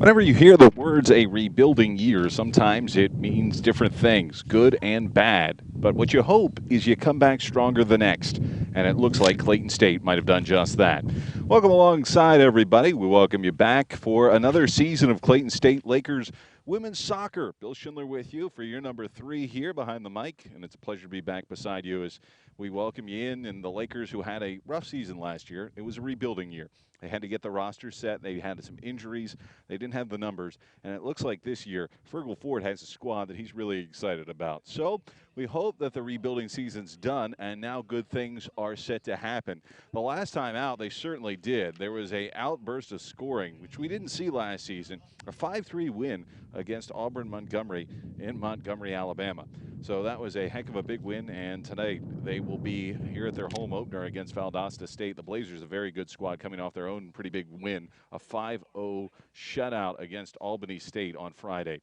Whenever you hear the words a rebuilding year, sometimes it means different things, good and bad. But what you hope is you come back stronger the next. And it looks like Clayton State might have done just that. Welcome alongside, everybody. We welcome you back for another season of Clayton State Lakers women's soccer. Bill Schindler with you for your number 3 here behind the mic. And it's a pleasure to be back beside you as we welcome you in. And the Lakers, who had a rough season last year, it was a rebuilding year. They had to get the roster set. They had some injuries. They didn't have the numbers. And it looks like this year, Fergal Ford has a squad that he's really excited about. So we hope that the rebuilding season's done and now good things are set to happen. The last time out, they certainly did. There was a outburst of scoring, which we didn't see last season. A 5-3 win against Auburn Montgomery in Montgomery, Alabama. So that was a heck of a big win, and tonight they will be here at their home opener against Valdosta State. The Blazers, a very good squad coming off their own pretty big win, a 5-0 shutout against Albany State on Friday.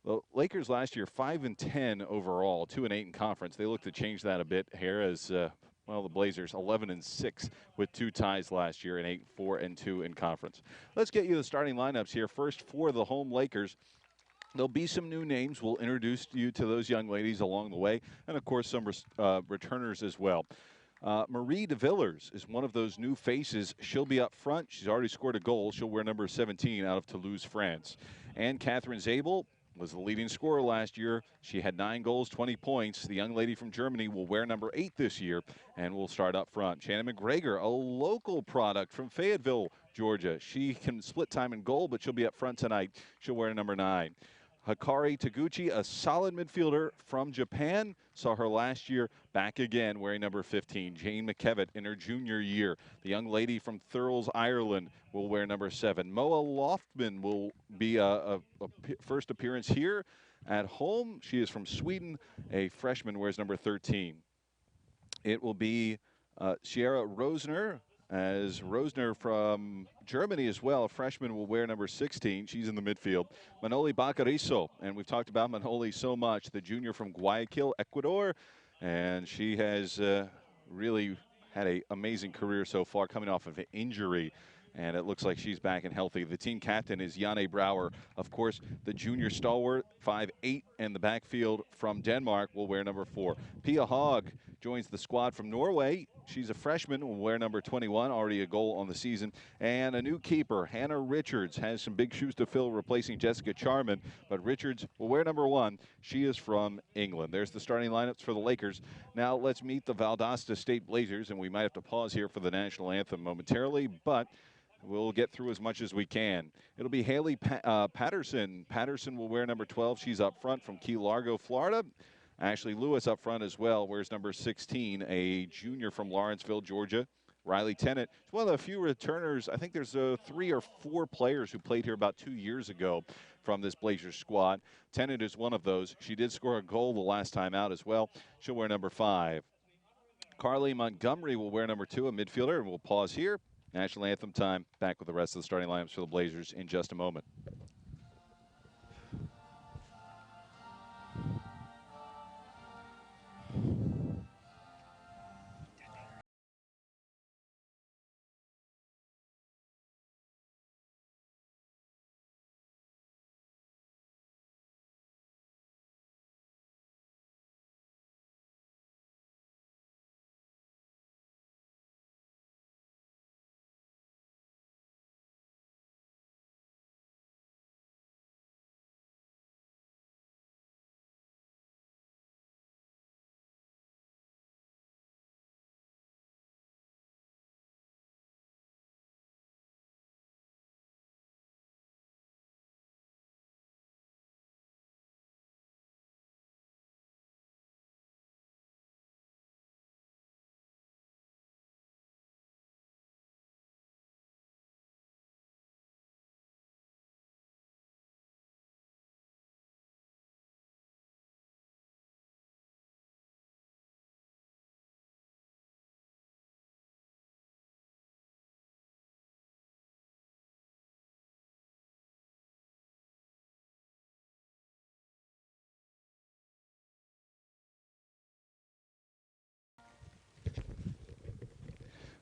The Lakers last year 5-10 overall, 2-8 in conference. They look to change that a bit here as the Blazers 11-6 with 2 ties last year and 8-4-2 in conference. Let's get you the starting lineups here. First for the home Lakers. There'll be some new names. We'll introduce you to those young ladies along the way, and of course some returners as well. Marie DeVillers is one of those new faces. She'll be up front. She's already scored a goal. She'll wear number 17 out of Toulouse, France. And Catherine Zabel was the leading scorer last year. She had 9 goals, 20 points. The young lady from Germany will wear number 8 this year and will start up front. Shannon McGregor, a local product from Fayetteville, Georgia. She can split time and goal, but she'll be up front tonight. She'll wear number 9. Hikari Taguchi, a solid midfielder from Japan. Saw her last year back again wearing number 15. Jane McKevitt in her junior year. The young lady from Thurles, Ireland will wear number 7. Moa Loftman will be a first appearance here at home. She is from Sweden. A freshman wears number 13. It will be Sierra Rosner, as Rosner from Germany as well. A freshman will wear number 16. She's in the midfield. Manoli Bacarizo, and we've talked about Manoli so much, the junior from Guayaquil, Ecuador, and she has really had an amazing career so far, coming off of an injury, and it looks like she's back and healthy. The team captain is Janne Brouwer. Of course, the junior stalwart, 5'8", in the backfield from Denmark, will wear number 4. Pia Haag joins the squad from Norway. She's a freshman, will wear number 21, already a goal on the season. And a new keeper, Hannah Richards, has some big shoes to fill, replacing Jessica Charman. But Richards will wear number 1. She is from England. There's the starting lineups for the Lakers. Now let's meet the Valdosta State Blazers, and we might have to pause here for the national anthem momentarily, but we'll get through as much as we can. It'll be Haley Patterson. Patterson will wear number 12. She's up front from Key Largo, Florida. Ashley Lewis up front as well, wears number 16, a junior from Lawrenceville, Georgia. Riley Tennant is one of the few returners. I think there's 3 or 4 players who played here about 2 years ago from this Blazers squad. Tennant is one of those. She did score a goal the last time out as well. She'll wear number 5. Carly Montgomery will wear number 2, a midfielder, and we'll pause here. National anthem time. Back with the rest of the starting lineups for the Blazers in just a moment.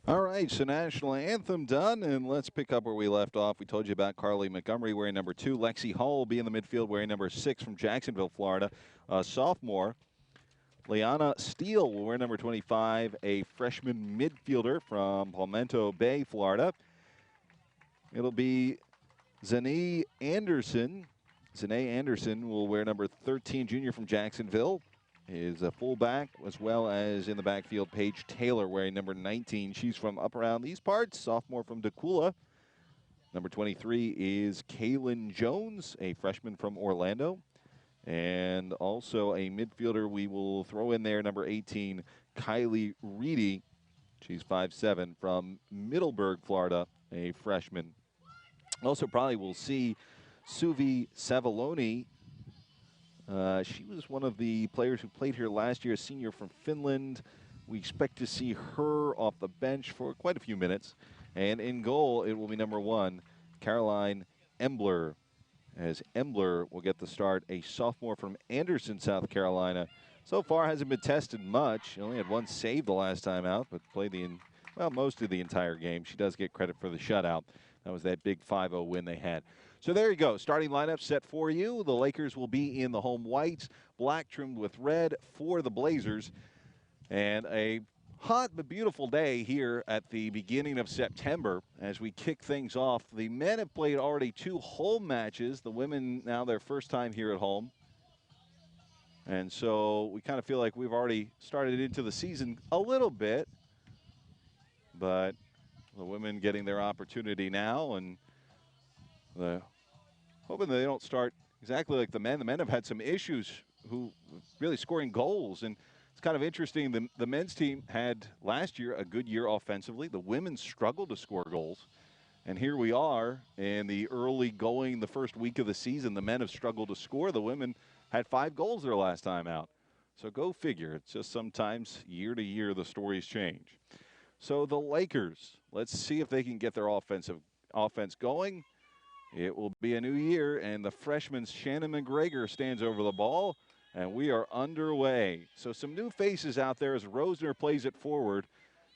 All right, so national anthem done, and let's pick up where we left off. We told you about Carly Montgomery wearing number 2. Lexi Hall will be in the midfield wearing number 6 from Jacksonville, Florida, a sophomore. Liana Steele will wear number 25, a freshman midfielder from Palmetto Bay, Florida. It'll be Zanae Anderson. Zanae Anderson will wear number 13, junior from Jacksonville. Is a fullback, as well as in the backfield, Paige Taylor wearing number 19. She's from up around these parts, sophomore from Decula. Number 23 is Kaylin Jones, a freshman from Orlando. And also a midfielder we will throw in there, number 18, Kylie Reedy. She's 5'7", from Middleburg, Florida, a freshman. Also probably we'll see Suvi Savaloni. She was one of the players who played here last year, a senior from Finland. We expect to see her off the bench for quite a few minutes. And in goal, it will be number 1, Caroline Embler. As Embler will get the start, a sophomore from Anderson, South Carolina. So far hasn't been tested much. She only had 1 save the last time out, but played most of the entire game. She does get credit for the shutout. That was that big 5-0 win they had. So there you go. Starting lineup set for you. The Lakers will be in the home whites, black trimmed with red for the Blazers. And a hot but beautiful day here at the beginning of September as we kick things off. The men have played already 2 home matches. The women now their first time here at home. And so we kind of feel like we've already started into the season a little bit. But the women getting their opportunity now, and hoping they don't start exactly like the men. The men have had some issues who really scoring goals, and it's kind of interesting. The men's team had last year a good year offensively. The women struggled to score goals. And here we are in the early going, the first week of the season. The men have struggled to score. The women had 5 goals their last time out. So go figure. It's just sometimes year to year the stories change. So the Lakers, let's see if they can get their offense going. It will be a new year, and the freshman Shannon McGregor stands over the ball, and we are underway. So some new faces out there as Rosner plays it forward,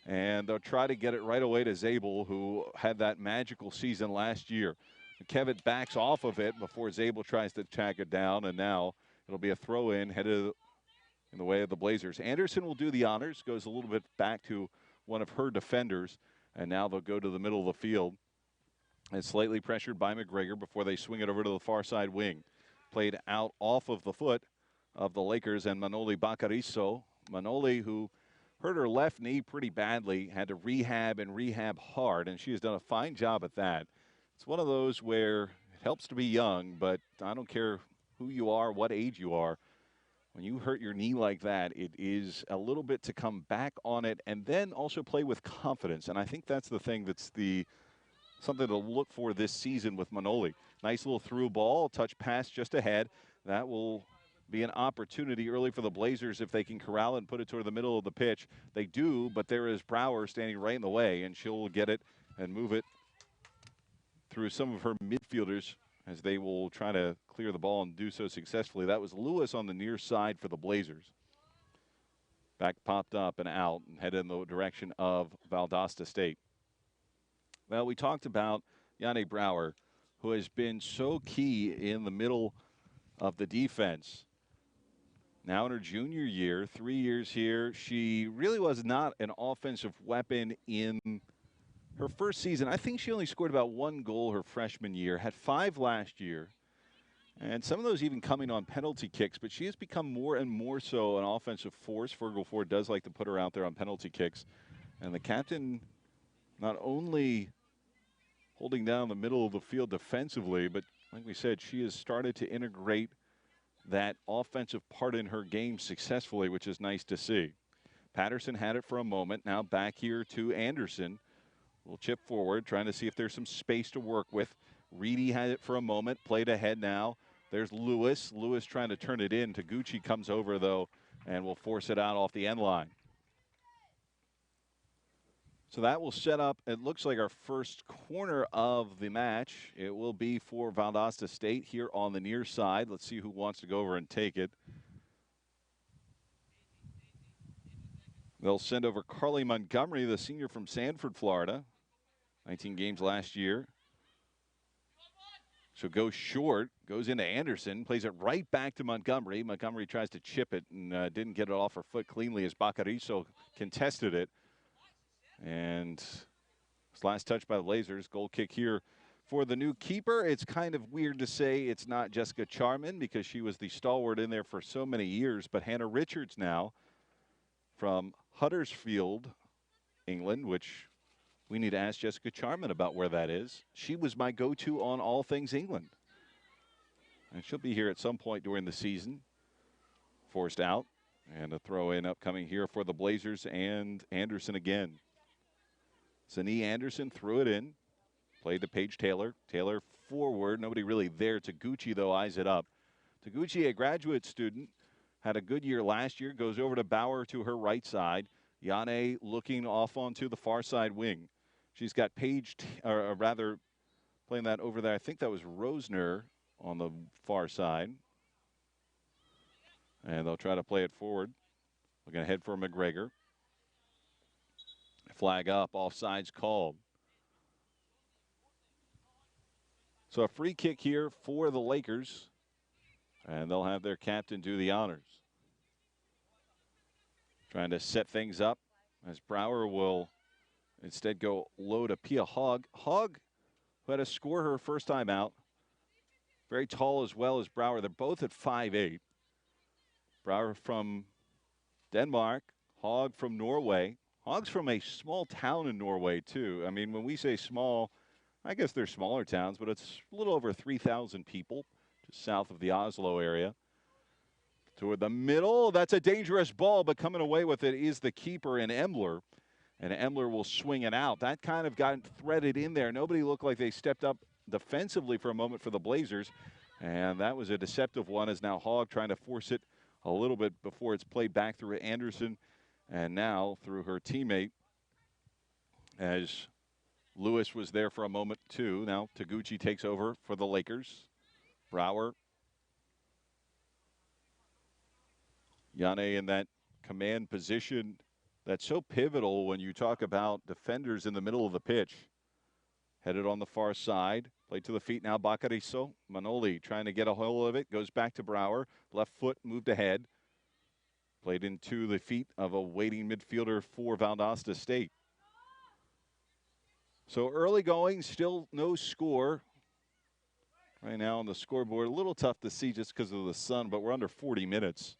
and they'll try to get it right away to Zabel, who had that magical season last year. McKevitt backs off of it before Zabel tries to track it down, and now it'll be a throw-in headed in the way of the Blazers. Anderson will do the honors, goes a little bit back to one of her defenders, and now they'll go to the middle of the field. And slightly pressured by McGregor before they swing it over to the far side wing. Played out off of the foot of the Lakers and Manoli Bacariso. Manoli, who hurt her left knee pretty badly, had to rehab hard, and she has done a fine job at that. It's one of those where it helps to be young, but I don't care who you are, what age you are. When you hurt your knee like that, it is a little bit to come back on it and then also play with confidence. And I think that's the thing that's something to look for this season with Manoli. Nice little through ball, touch pass just ahead. That will be an opportunity early for the Blazers if they can corral it and put it toward the middle of the pitch. They do, but there is Brower standing right in the way, and she'll get it and move it through some of her midfielders as they will try to clear the ball and do so successfully. That was Lewis on the near side for the Blazers. Back popped up and out and headed in the direction of Valdosta State. Well, we talked about Yanni Brower, who has been so key in the middle of the defense. Now in her junior year, 3 years here, she really was not an offensive weapon in her first season. I think she only scored about 1 goal her freshman year, had 5 last year, and some of those even coming on penalty kicks, but she has become more and more so an offensive force. Fergal Ford does like to put her out there on penalty kicks, and the captain not only holding down the middle of the field defensively, but like we said, she has started to integrate that offensive part in her game successfully, which is nice to see. Patterson had it for a moment. Now back here to Anderson. We'll chip forward, trying to see if there's some space to work with. Reedy had it for a moment, played ahead now. There's Lewis. Lewis trying to turn it in. Taguchi comes over, though, and will force it out off the end line. So that will set up, it looks like, our first corner of the match. It will be for Valdosta State here on the near side. Let's see who wants to go over and take it. They'll send over Carly Montgomery, the senior from Sanford, Florida. 19 games last year. So goes short, goes into Anderson, plays it right back to Montgomery. Montgomery tries to chip it and didn't get it off her foot cleanly as Bacarizo contested it. And this last touch by the Blazers. Goal kick here for the new keeper. It's kind of weird to say it's not Jessica Charman because she was the stalwart in there for so many years, but Hannah Richards now from Huddersfield, England, which we need to ask Jessica Charman about where that is. She was my go-to on all things England. And she'll be here at some point during the season. Forced out. And a throw in upcoming here for the Blazers and Anderson again. Zani Anderson threw it in. Played to Paige Taylor. Taylor forward. Nobody really there. Taguchi, though, eyes it up. Taguchi, a graduate student, had a good year last year. Goes over to Bauer to her right side. Yane looking off onto the far side wing. She's got Paige, or rather, playing that over there. I think that was Rosner on the far side. And they'll try to play it forward. We're going to head for McGregor. Flag up, offsides called. So a free kick here for the Lakers. And they'll have their captain do the honors. Trying to set things up as Brower will instead go low to Pia Hogg. Hogg, who had to score her first time out. Very tall as well as Brower. They're both at 5'8". Brower from Denmark. Hogg from Norway. Hogg's from a small town in Norway, too. I mean, when we say small, I guess they're smaller towns, but it's a little over 3,000 people just south of the Oslo area. Toward the middle. That's a dangerous ball, but coming away with it is the keeper in Embler. And Embler will swing it out. That kind of got threaded in there. Nobody looked like they stepped up defensively for a moment for the Blazers. And that was a deceptive one as now Hogg trying to force it a little bit before it's played back through Anderson. And now through her teammate as Lewis was there for a moment too. Now Taguchi takes over for the Lakers. Brower. Yane in that command position. That's so pivotal when you talk about defenders in the middle of the pitch. Headed on the far side. Played to the feet now, Bacarizo. Manoli trying to get a hold of it. Goes back to Brower. Left foot moved ahead. Played into the feet of a waiting midfielder for Valdosta State. So early going, still no score. Right now on the scoreboard, a little tough to see just because of the sun, but we're under 40 minutes.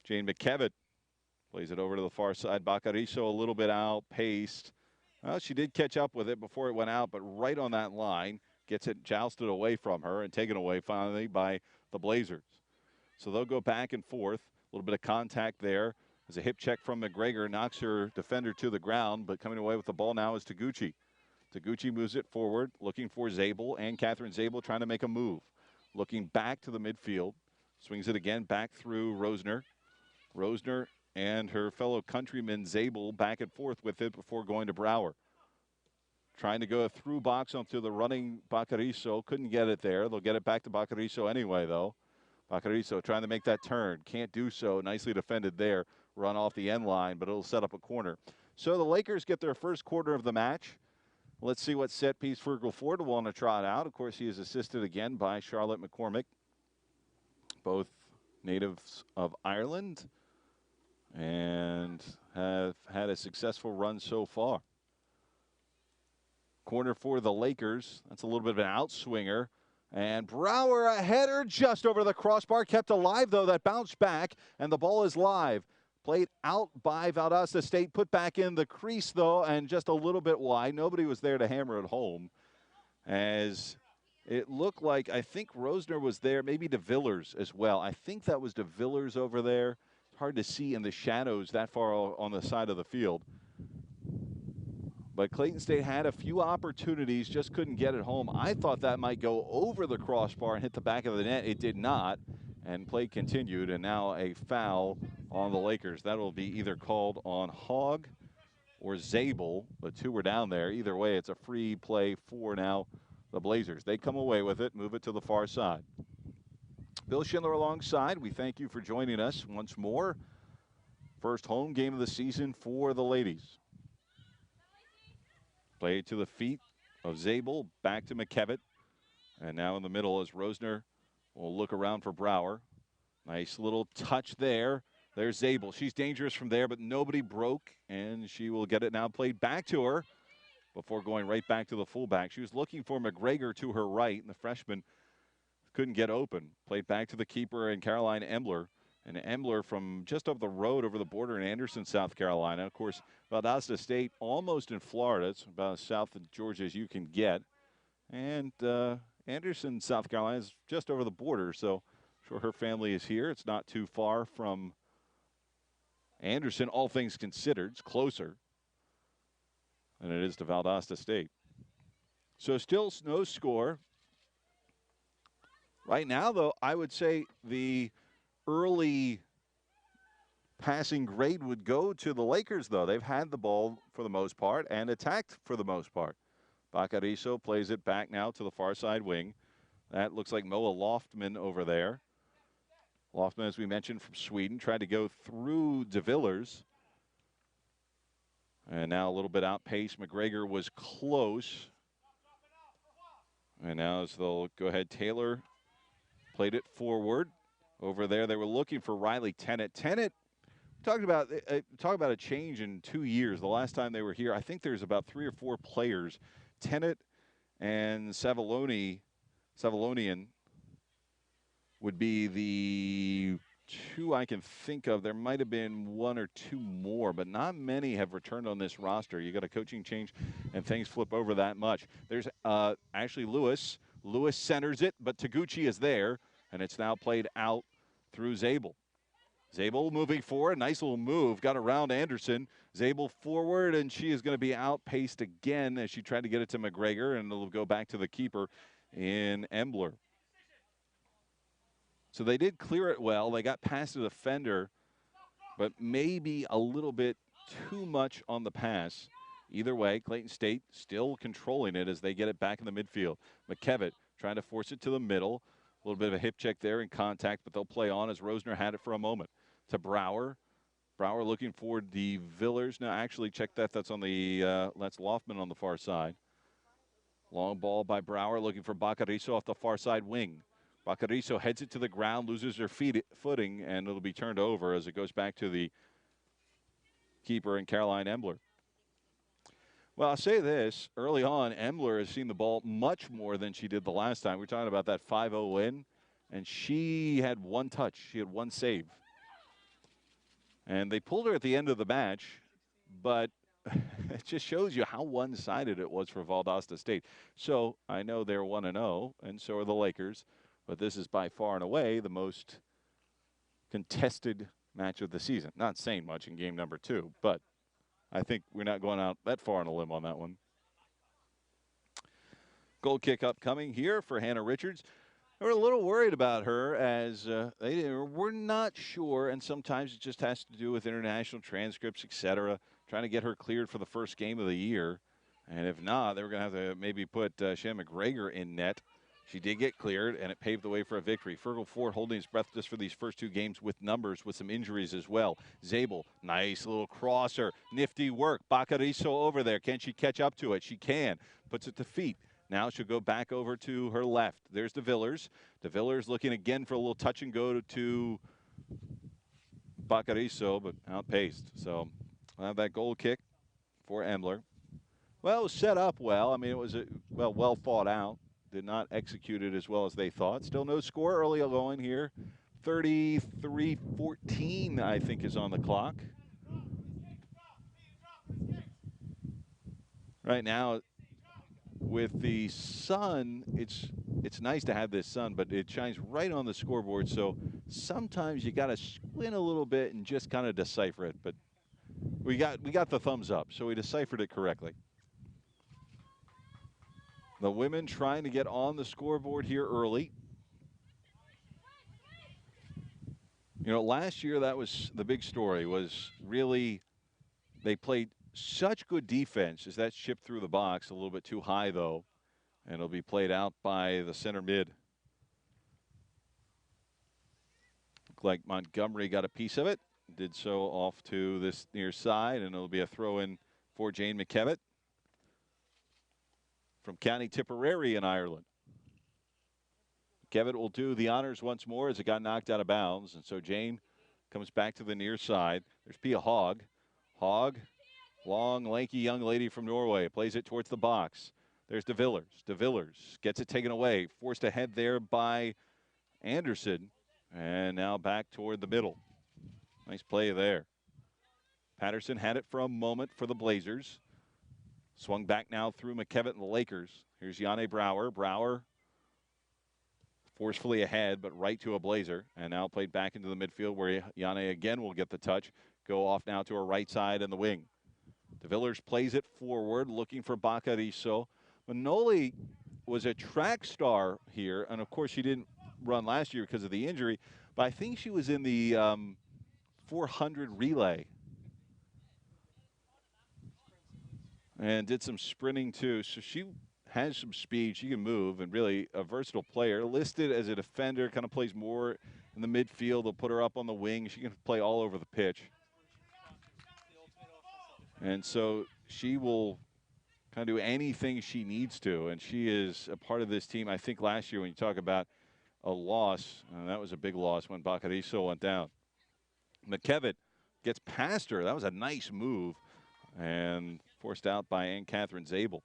Jane McKevitt plays it over to the far side. Bacarizo a little bit outpaced. Well, she did catch up with it before it went out, but right on that line, gets it jousted away from her and taken away finally by the Blazers. So they'll go back and forth. A little bit of contact there. There's a hip check from McGregor, knocks her defender to the ground, but coming away with the ball now is Taguchi. Taguchi moves it forward, looking for Zabel, and Catherine Zabel trying to make a move. Looking back to the midfield. Swings it again back through Rosner. Rosner and her fellow countryman Zabel back and forth with it before going to Brower. Trying to go through box onto the running Bacarizo. Couldn't get it there. They'll get it back to Bacarizo anyway, though. Bacarizo trying to make that turn. Can't do so. Nicely defended there. Run off the end line, but it'll set up a corner. So the Lakers get their first quarter of the match. Let's see what set piece Fergal Ford will want to trot out. Of course, he is assisted again by Charlotte McCormick. Both natives of Ireland and have had a successful run so far. Corner for the Lakers. That's a little bit of an outswinger. And Brower, a header just over the crossbar. Kept alive, though. That bounced back, and the ball is live. Played out by Valdosta State. Put back in the crease, though, and just a little bit wide. Nobody was there to hammer it home. As it looked like, I think Rosner was there. Maybe De Villers as well. I think that was De Villers over there. It's hard to see in the shadows that far on the side of the field. But Clayton State had a few opportunities, just couldn't get it home. I thought that might go over the crossbar and hit the back of the net. It did not, and play continued, and now a foul on the Lakers. That will be either called on Hogg or Zabel. The two were down there. Either way, it's a free play for now the Blazers. They come away with it, move it to the far side. Bill Schindler alongside. We thank you for joining us once more First home game of the season for the ladies. Play to the feet of Zabel, back to McKevitt. And now in the middle as Rosner will look around for Brower. Nice little touch there. There's Zabel. She's dangerous from there, but nobody broke, and she will get it now played back to her before going right back to the fullback. She was looking for McGregor to her right, and the freshman couldn't get open. Played back to the keeper and Caroline Embler. And Embler from just up the road over the border in Anderson, South Carolina. Of course, Valdosta State almost in Florida. It's about as south of Georgia as you can get. And Anderson, South Carolina is just over the border, so I'm sure her family is here. It's not too far from Anderson, all things considered. It's closer than it is to Valdosta State. So still no score. Right now, though, I would say the early passing grade would go to the Lakers, though. They've had the ball for the most part and attacked for the most part. Bacariso plays it back now to the far side wing. That looks like Moa Loftman over there. Loftman, as we mentioned, from Sweden, tried to go through De Villers. And now a little bit outpaced. McGregor was close. And now as they'll go ahead, Taylor played it forward. Over there, they were looking for Riley Tennant. Tennant, talk about a change in 2 years. The last time they were here, I think there's about 3 or 4 players. Tennant and Savalonian would be the 2 I can think of. There might have been 1 or 2 more, but not many have returned on this roster. You got a coaching change, and things flip over that much. There's Ashley Lewis. Lewis centers it, but Taguchi is there, and it's now played out through Zabel. Zabel moving forward. Nice little move. Got around Anderson. Zabel forward, and she is going to be outpaced again as she tried to get it to McGregor, and it'll go back to the keeper in Embler. So they did clear it well. They got past the defender, but maybe a little bit too much on the pass. Either way, Clayton State still controlling it as they get it back in the midfield. McKevitt trying to force it to the middle. A little bit of a hip check there in contact, but they'll play on as Rosner had it for a moment. To Brower. Brower looking for the Villers. No, actually, check that. That's on the that's Loftman on the far side. Long ball by Brower looking for Bacariso off the far side wing. Bacariso heads it to the ground, loses her footing, and it'll be turned over as it goes back to the keeper and Caroline Embler. Well, I'll say this. Early on, Embler has seen the ball much more than she did the last time. We're talking about that 5-0 win, and she had 1 touch. She had 1 save. And they pulled her at the end of the match, but it just shows you how one-sided it was for Valdosta State. So I know they're 1-0, and so are the Lakers, but this is by far and away the most contested match of the season. Not saying much in game number 2, but I think we're not going out that far on a limb on that one. Goal kick upcoming here for Hannah Richards. We're a little worried about her as we're not sure, and sometimes it just has to do with international transcripts, etc., trying to get her cleared for the first game of the year. And if not, they were going to have to maybe put Shannon McGregor in net. She did get cleared, and it paved the way for a victory. Fergal Ford holding his breath just for these first 2 games with numbers, with some injuries as well. Zabel, nice little crosser. Nifty work. Bacariso over there. Can she catch up to it? She can. Puts it to feet. Now she'll go back over to her left. There's De Villers. De Villers looking again for a little touch and go to Bacariso, but outpaced. So we'll have that goal kick for Embler. Well, it was set up well. I mean, it was well thought out. Did not execute it as well as they thought. Still no score early going here. 33-14, I think, is on the clock. Right now, with the sun, it's nice to have this sun, but it shines right on the scoreboard. So sometimes you got to squint a little bit and just kind of decipher it. But we got the thumbs up, so we deciphered it correctly. The women trying to get on the scoreboard here early. You know, last year that was the big story, was really they played such good defense as that shipped through the box. A little bit too high, though, and it'll be played out by the center mid. Looked like Montgomery got a piece of it, did so off to this near side, and it'll be a throw-in for Jane McKevitt from County Tipperary in Ireland. McKevitt will do the honors once more as it got knocked out of bounds, and so Jane comes back to the near side. There's Pia Hogg. Hogg, long, lanky young lady from Norway, plays it towards the box. There's De Villers. De Villers gets it taken away, forced ahead there by Anderson, and now back toward the middle. Nice play there. Patterson had it for a moment for the Blazers. Swung back now through McKevitt and the Lakers. Here's Yanne Brouwer. Brouwer forcefully ahead, but right to a Blazer. And now played back into the midfield where Yanne again will get the touch. Go off now to her right side in the wing. De Villers plays it forward, looking for Bacariso. Manoli was a track star here, and of course she didn't run last year because of the injury, but I think she was in the 400 relay and did some sprinting too. So she has some speed. She can move, and really a versatile player. Listed as a defender, kind of plays more in the midfield. They'll put her up on the wing. She can play all over the pitch. And so she will kind of do anything she needs to, and she is a part of this team. I think last year when you talk about a loss, that was a big loss when Bacariso went down. McKevitt gets past her. That was a nice move, and forced out by Ann-Catherine Zabel.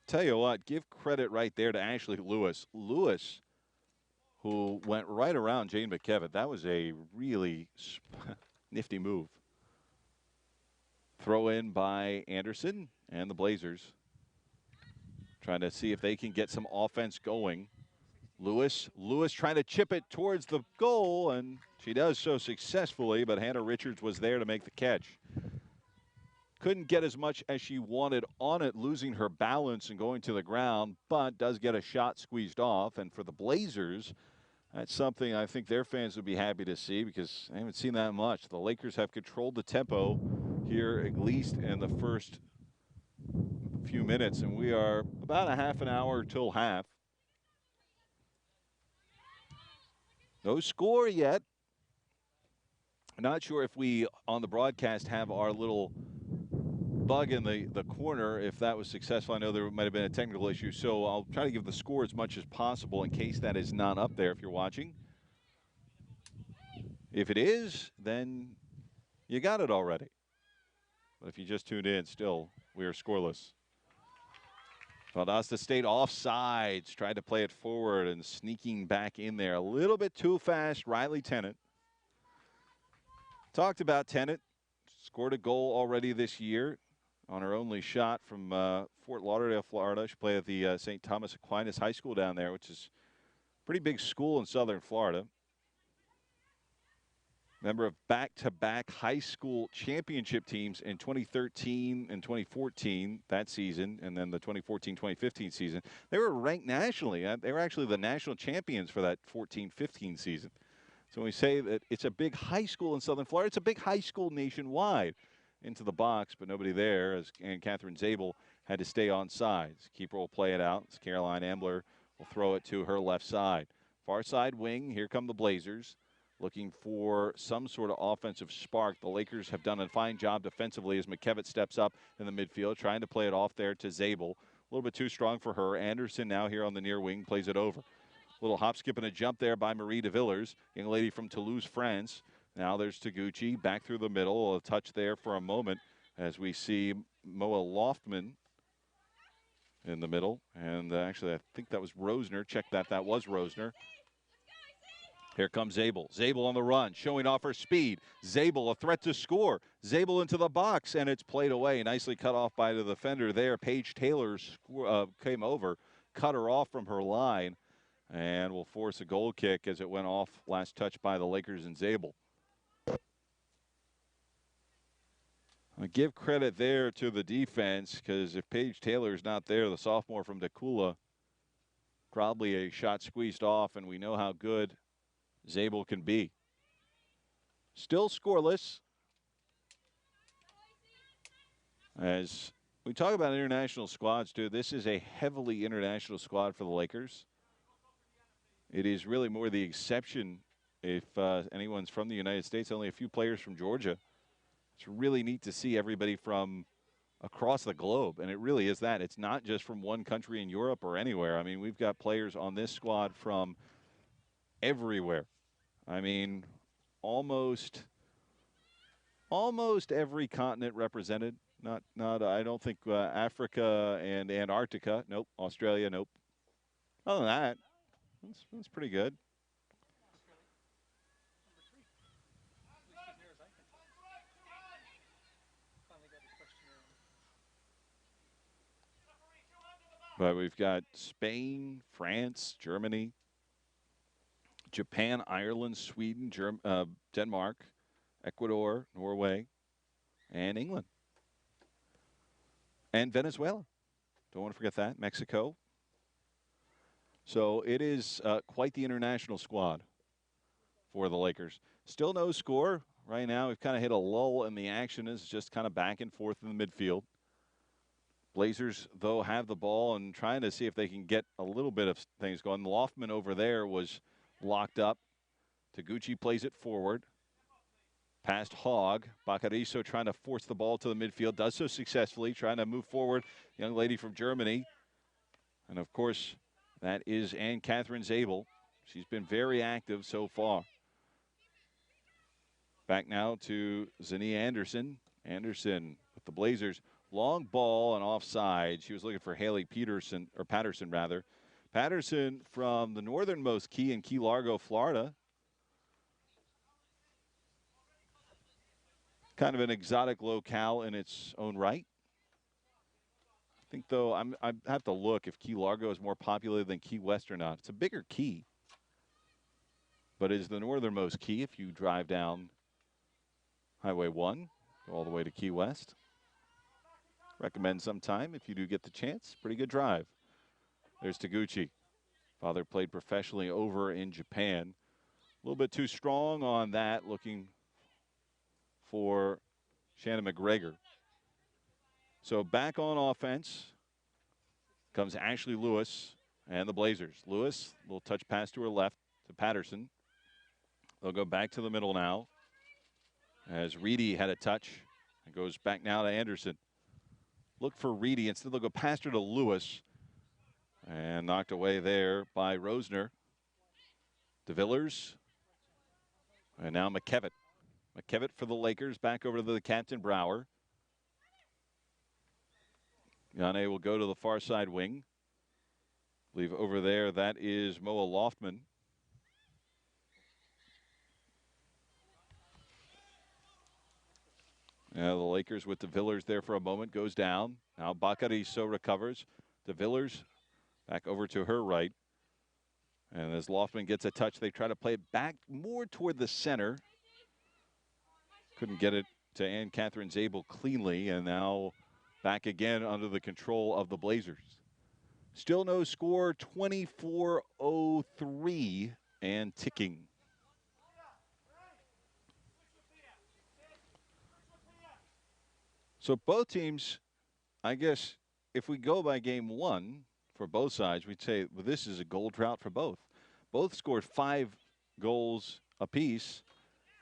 Tell you what, give credit right there to Ashley Lewis. Lewis, who went right around Jane McKevitt. That was a really nifty move. Throw in by Anderson and the Blazers. Trying to see if they can get some offense going. Lewis trying to chip it towards the goal, and she does so successfully, but Hannah Richards was there to make the catch. Couldn't get as much as she wanted on it, losing her balance and going to the ground, but does get a shot squeezed off. And for the Blazers, that's something I think their fans would be happy to see because they haven't seen that much. The Lakers have controlled the tempo here, at least in the first few minutes, and we are about a half an hour till half. No score yet. I'm not sure if we, on the broadcast, have our little bug in the corner, if that was successful. I know there might have been a technical issue, so I'll try to give the score as much as possible in case that is not up there if you're watching. If it is, then you got it already. But if you just tuned in, still, we are scoreless. Valdosta State offsides, tried to play it forward and sneaking back in there. A little bit too fast, Riley Tennant. Talked about Tennant. Scored a goal already this year on her only shot from Fort Lauderdale, Florida. She played at the St. Thomas Aquinas High School down there, which is a pretty big school in southern Florida. Member of back-to-back high school championship teams in 2013 and 2014, that season, and then the 2014-2015 season. They were ranked nationally. They were actually the national champions for that 14-15 season. So when we say that it's a big high school in southern Florida, it's a big high school nationwide. Into the box, but nobody there, as Ann-Catherine Zabel had to stay on sides. Keeper will play it out. As Caroline Ambler will throw it to her left side. Far side wing, here come the Blazers. Looking for some sort of offensive spark. The Lakers have done a fine job defensively as McKevitt steps up in the midfield, trying to play it off there to Zabel. A little bit too strong for her. Anderson now here on the near wing plays it over. Little hop, skip, and a jump there by Marie de Villers, young lady from Toulouse, France. Now there's Taguchi back through the middle. A touch there for a moment as we see Moa Loftman in the middle. And actually, I think that was Rosner. Check that. That was Rosner. Here comes Zabel. Zabel on the run, showing off her speed. Zabel, a threat to score. Zabel into the box, and it's played away. Nicely cut off by the defender there. Paige Taylor came over, cut her off from her line, and will force a goal kick as it went off last touch by the Lakers and Zabel. I give credit there to the defense because if Paige Taylor's not there, the sophomore from Decula, probably a shot squeezed off, and we know how good Zabel can be. Still scoreless. As we talk about international squads, too, this is a heavily international squad for the Lakers. It is really more the exception if anyone's from the United States, only a few players from Georgia. It's really neat to see everybody from across the globe, and it really is that. It's not just from one country in Europe or anywhere. I mean, we've got players on this squad from everywhere. I mean, almost almost every continent represented. Not. I don't think Africa and Antarctica. Nope. Australia. Nope. Other than that, that's pretty good. But we've got Spain, France, Germany, Japan, Ireland, Sweden, Denmark, Ecuador, Norway, and England. And Venezuela. Don't want to forget that. Mexico. So it is quite the international squad for the Lakers. Still no score. Right now, we've kind of hit a lull in the action. Is just kind of back and forth in the midfield. Blazers, though, have the ball and trying to see if they can get a little bit of things going. Loftman over there was locked up. Taguchi plays it forward. Past Hogg. Baccariso trying to force the ball to the midfield. Does so successfully, trying to move forward. Young lady from Germany. And, of course, that is Ann Catherine Zabel. She's been very active so far. Back now to Zania Anderson. Anderson with the Blazers. Long ball and offside. She was looking for Haley Patterson, rather. Patterson from the northernmost key in Key Largo, Florida. Kind of an exotic locale in its own right. I think, though, I have to look if Key Largo is more populated than Key West or not. It's a bigger key, but it is the northernmost key if you drive down Highway 1, go all the way to Key West. Recommend sometime if you do get the chance. Pretty good drive. There's Taguchi. Father played professionally over in Japan. A little bit too strong on that, looking for Shannon McGregor. So back on offense comes Ashley Lewis and the Blazers. Lewis, a little touch pass to her left to Patterson. They'll go back to the middle now as Reedy had a touch. It goes back now to Anderson. Look for Reedy. Instead, they'll go past her to Lewis. And knocked away there by Rosner. DeVillers. And now McKevitt. McKevitt for the Lakers. Back over to the captain, Brower. Yane will go to the far side wing. Leave over there. That is Moa Loftman. Now the Lakers with DeVillers there for a moment. Goes down. Now Baccariso recovers. DeVillers back over to her right. And as Loftman gets a touch, they try to play it back more toward the center. Couldn't get it to Ann Catherine Zabel cleanly, and now back again under the control of the Blazers. Still no score, 24-03 and ticking. So both teams, I guess, if we go by game one for both sides, we'd say, well, this is a goal drought for both. Both scored 5 goals apiece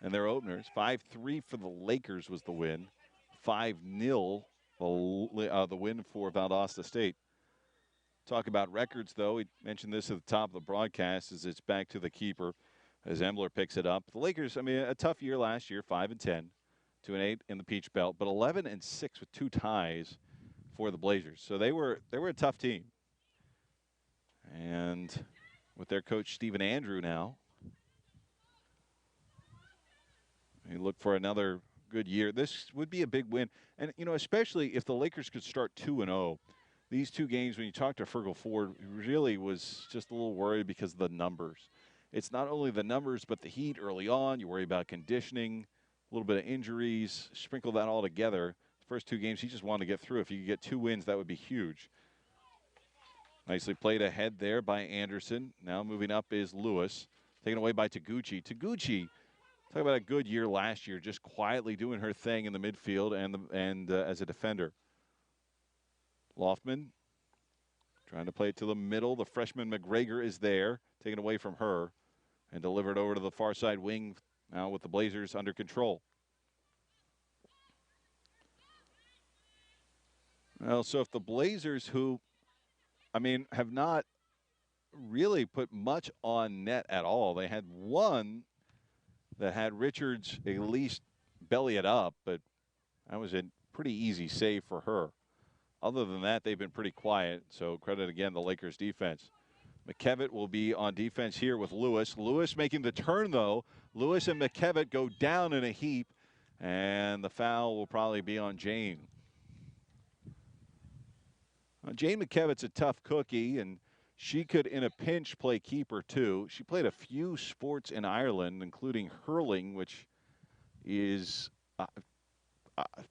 in their openers. 5-3 for the Lakers was the win. 5-0 the win for Valdosta State. Talk about records, though. We mentioned this at the top of the broadcast as it's back to the keeper as Embler picks it up. The Lakers, I mean, a tough year last year, 5-10, 2-8 in the Peach Belt, but 11-6 with 2 ties for the Blazers. So they were a tough team. And with their coach Stephen Andrew now, they look for another good year. This would be a big win. And, you know, especially if the Lakers could start 2-0. These 2 games, when you talk to Fergal Ford, really was just a little worried because of the numbers. It's not only the numbers, but the heat early on. You worry about conditioning, a little bit of injuries, sprinkle that all together. The first 2 games, he just wanted to get through. If you could get 2 wins, that would be huge. Nicely played ahead there by Anderson. Now moving up is Lewis. Taken away by Taguchi. Taguchi, talk about a good year last year, just quietly doing her thing in the midfield and as a defender. Loftman trying to play it to the middle. The freshman McGregor is there, taken away from her. and delivered over to the far side wing now with the Blazers under control. Well, so if the Blazers, who, have not really put much on net at all, they had one that had Richards at least belly it up, but that was a pretty easy save for her. Other than that, they've been pretty quiet, so credit again the Lakers defense. McKevitt will be on defense here with Lewis. Lewis making the turn, though. Lewis and McKevitt go down in a heap, and the foul will probably be on Jane. Jane McKevitt's a tough cookie, and she could, in a pinch, play keeper, too. She played a few sports in Ireland, including hurling, which is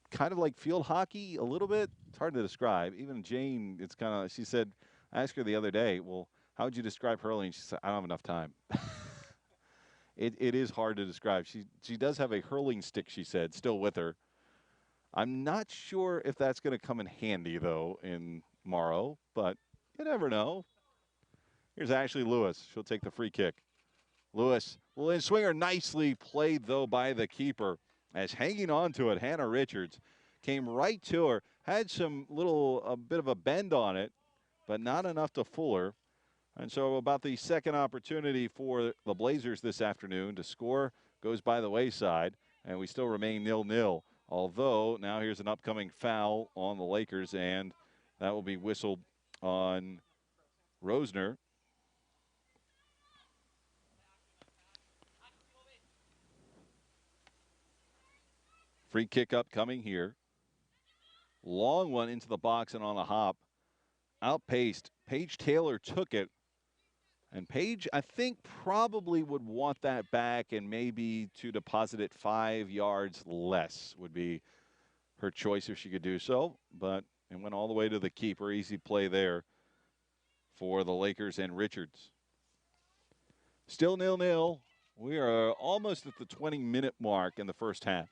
kind of like field hockey a little bit. It's hard to describe. Even Jane, it's kind of, she said, I asked her the other day, well, how would you describe hurling? She said, I don't have enough time. It is hard to describe. She does have a hurling stick, she said, still with her. I'm not sure if that's going to come in handy, though, in Morrow, but you never know. Here's Ashley Lewis. She'll take the free kick. Lewis will in swinger. Nicely played, though, by the keeper. As hanging on to it, Hannah Richards came right to her. Had a bit of a bend on it, but not enough to fool her. And so about the second opportunity for the Blazers this afternoon to score goes by the wayside, and we still remain 0-0. Although now here's an upcoming foul on the Lakers, and that will be whistled on Rosner. Free kick upcoming here. Long one into the box and on a hop. Outpaced. Paige Taylor took it. And Paige, I think, probably would want that back and maybe to deposit it 5 yards less would be her choice if she could do so. But it went all the way to the keeper. Easy play there for the Lakers and Richards. Still 0-0. We are almost at the 20-minute mark in the first half.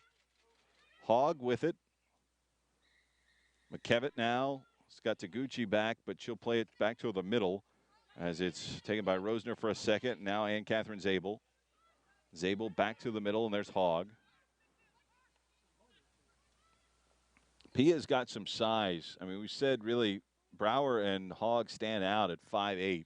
Hogg with it. McKevitt now. It's got Taguchi back, but she'll play it back to the middle as it's taken by Rosner for a second. Now Ann-Catherine Zabel. Zabel back to the middle, and there's Hogg. Pia's got some size. We said really Brower and Hogg stand out at 5'8".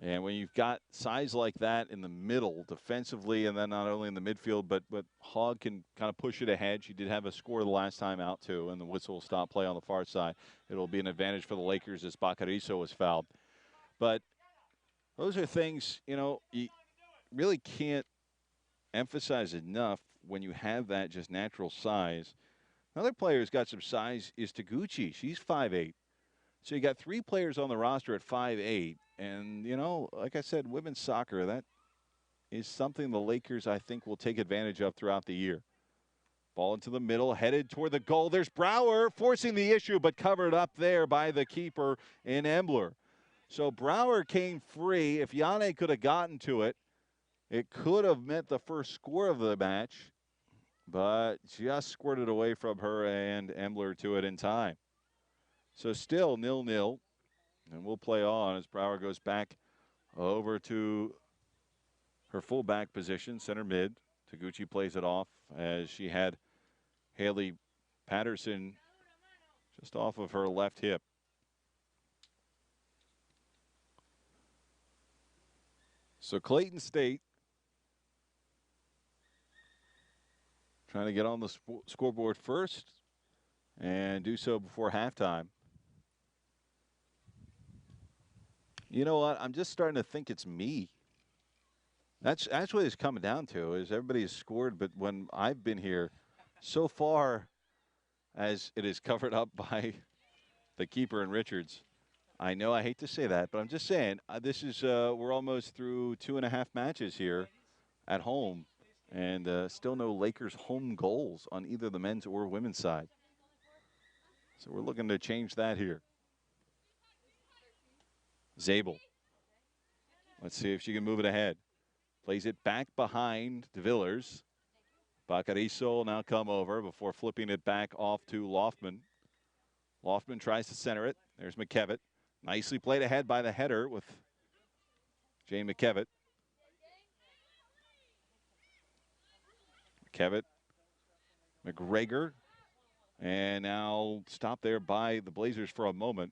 And when you've got size like that in the middle defensively, and then not only in the midfield, but Hogg can kind of push it ahead. She did have a score the last time out, too, and the whistle will stop play on the far side. It'll be an advantage for the Lakers as Bacariso was fouled. But those are things, you really can't emphasize enough when you have that just natural size. Another player who's got some size is Taguchi. She's 5'8". So you got 3 players on the roster at 5'8". And, like I said, women's soccer, that is something the Lakers, I think, will take advantage of throughout the year. Ball into the middle, headed toward the goal. There's Brower forcing the issue, but covered up there by the keeper in Embler. So Brower came free. If Yane could have gotten to it, it could have meant the first score of the match, but just squirted away from her and Embler to it in time. So still 0-0, and we'll play on as Brower goes back over to her fullback position, center mid. Taguchi plays it off as she had Haley Patterson just off of her left hip. So Clayton State trying to get on the scoreboard first and do so before halftime. You know what? I'm just starting to think it's me. That's what it's coming down to, is everybody has scored, but when I've been here, so far as it is covered up by the keeper and Richards, I know I hate to say that, but I'm just saying this is we're almost through 2.5 matches here at home, and still no Lakers home goals on either the men's or women's side. So we're looking to change that here. Zabel. Let's see if she can move it ahead. Plays it back behind De Villers. Bacariso will now come over before flipping it back off to Loftman. Loftman tries to center it. There's McKevitt. Nicely played ahead by the header with Jane McKevitt. Kevitt, McGregor, and now stopped there by the Blazers for a moment.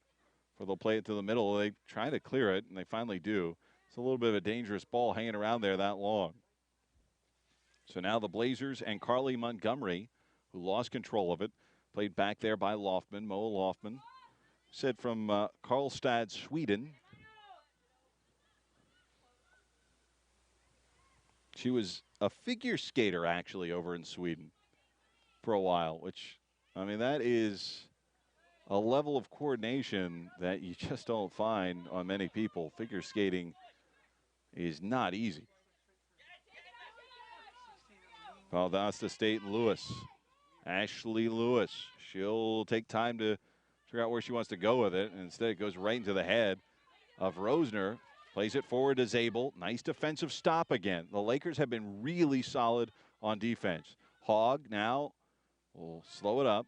For they'll play it to the middle. They try to clear it, and they finally do. It's a little bit of a dangerous ball hanging around there that long. So now the Blazers and Carly Montgomery, who lost control of it, played back there by Loftman, Moa Loftman. Said from Karlstad, Sweden. She was a figure skater, actually, over in Sweden for a while, which, I mean, that is a level of coordination that you just don't find on many people. Figure skating is not easy. Valdosta State Lewis. Ashley Lewis. She'll take time to figure out where she wants to go with it, and instead it goes right into the head of Rosner. Plays it forward to Zabel. Nice defensive stop again. The Lakers have been really solid on defense. Hogg now will slow it up.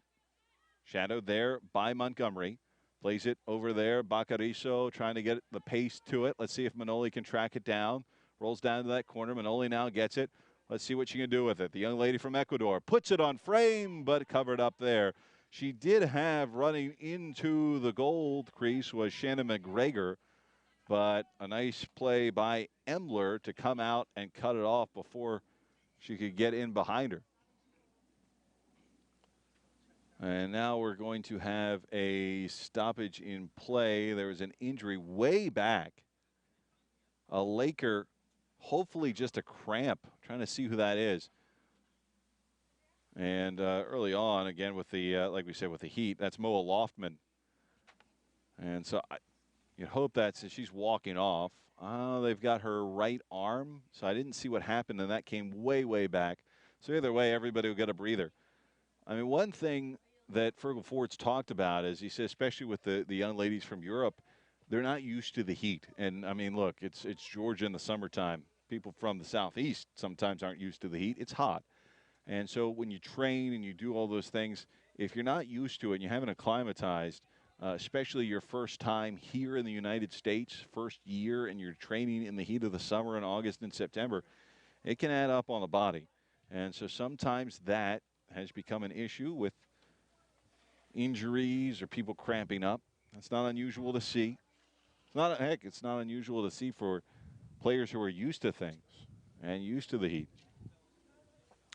Shadowed there by Montgomery. Plays it over there. Baccariso trying to get the pace to it. Let's see if Manoli can track it down. Rolls down to that corner. Manoli now gets it. Let's see what she can do with it. The young lady from Ecuador puts it on frame, but covered up there. She did have running into the gold crease was Shannon McGregor, but a nice play by Embler to come out and cut it off before she could get in behind her. And now we're going to have a stoppage in play. There was an injury way back. A Laker, hopefully just a cramp. Trying to see who that is. And early on, again, with the, like we said, with the heat, that's Moa Loftman. And so you'd hope that's, she's walking off. They've got her right arm, so I didn't see what happened, and that came way, way back. So either way, everybody will get a breather. I mean, one thing that Fergal Ford's talked about is he says, especially with the young ladies from Europe, they're not used to the heat. And, I mean, look, it's Georgia in the summertime. People from the southeast sometimes aren't used to the heat. It's hot. And so when you train and you do all those things, if you're not used to it and you haven't acclimatized, especially your first time here in the United States, first year, and you're training in the heat of the summer in August and September, it can add up on the body. And so sometimes that has become an issue with injuries or people cramping up. That's not unusual to see. It's not unusual to see for players who are used to things and used to the heat.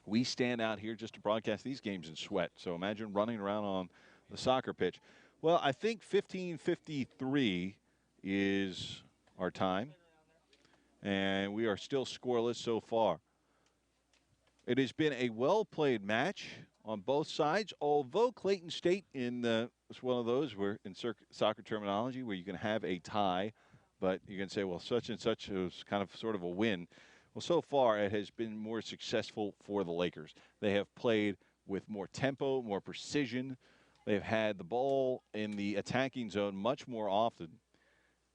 We stand out here just to broadcast these games in sweat, so imagine running around on the soccer pitch. Well, I think 15:53 is our time, and we are still scoreless so far. It has been a well-played match on both sides, although Clayton State is one of those where in soccer terminology where you can have a tie, but you can say, well, such and such is kind of sort of a win. Well, so far it has been more successful for the Lakers. They have played with more tempo, more precision. They've had the ball in the attacking zone much more often.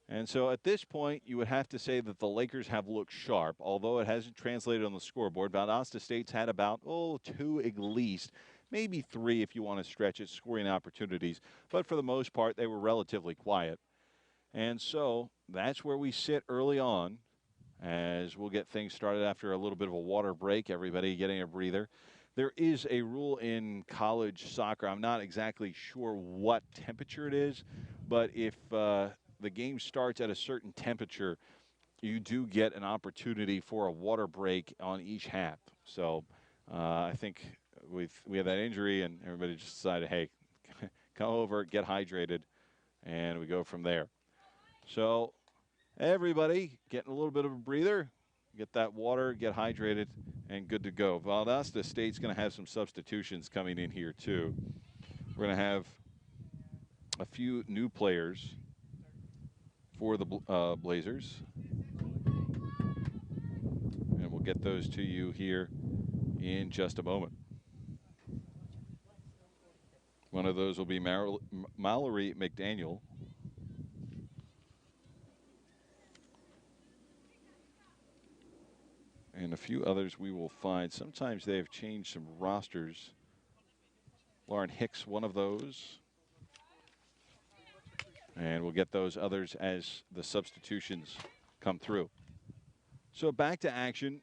And so at this point, you would have to say that the Lakers have looked sharp, although it hasn't translated on the scoreboard. Valdosta State's had about, two at least, maybe three if you want to stretch it, scoring opportunities. But for the most part, they were relatively quiet. And so that's where we sit early on as we'll get things started after a little bit of a water break, everybody getting a breather. There is a rule in college soccer. I'm not exactly sure what temperature it is, but if the game starts at a certain temperature, you do get an opportunity for a water break on each half. So I think we have that injury, and everybody just decided, hey, come over, get hydrated, and we go from there. So everybody getting a little bit of a breather, get that water, get hydrated, and good to go. Valdosta State's going to have some substitutions coming in here, too. We're going to have a few new players for the Blazers. And we'll get those to you here in just a moment. One of those will be Mallory McDaniel. And a few others we will find. Sometimes they have changed some rosters. Lauren Hicks, one of those. And we'll get those others as the substitutions come through. So back to action.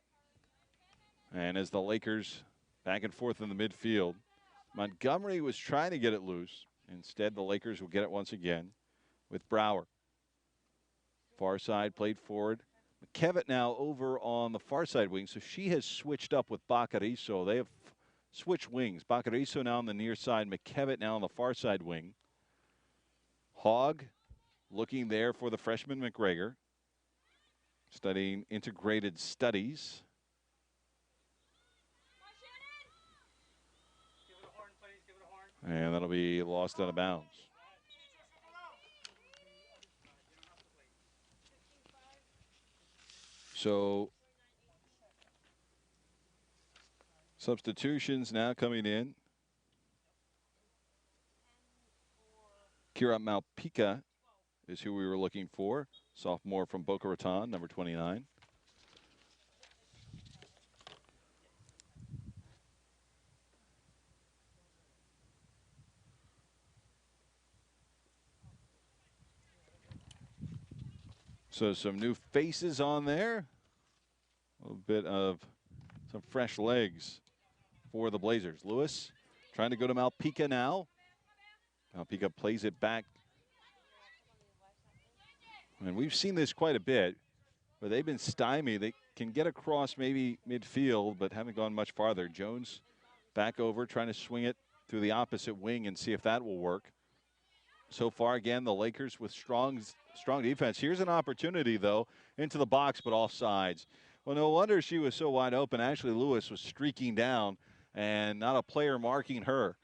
And as the Lakers Back and forth in the midfield. Montgomery was trying to get it loose. Instead, the Lakers will get it once again with Brower. Far side played forward. McKevitt now over on the far side wing, so she has switched up with Bacariso. They have switched wings. Bacariso now on the near side, McKevitt now on the far side wing. Hogg looking there for the freshman McGregor, studying integrated studies. And that'll be lost out of bounds. So substitutions now coming in. Kira Malpica is who we were looking for. Sophomore from Boca Raton, number 29. So some new faces on there. A little bit of some fresh legs for the Blazers. Lewis trying to go to Malpica now. Malpica plays it back. And we've seen this quite a bit, but they've been stymied. They can get across maybe midfield, but haven't gone much farther. Jones back over, trying to swing it through the opposite wing and see if that will work. So far, again, the Lakers with strong defense. Here's an opportunity, though, into the box, but off sides. Well, no wonder she was so wide open. Ashley Lewis was streaking down, and not a player marking her.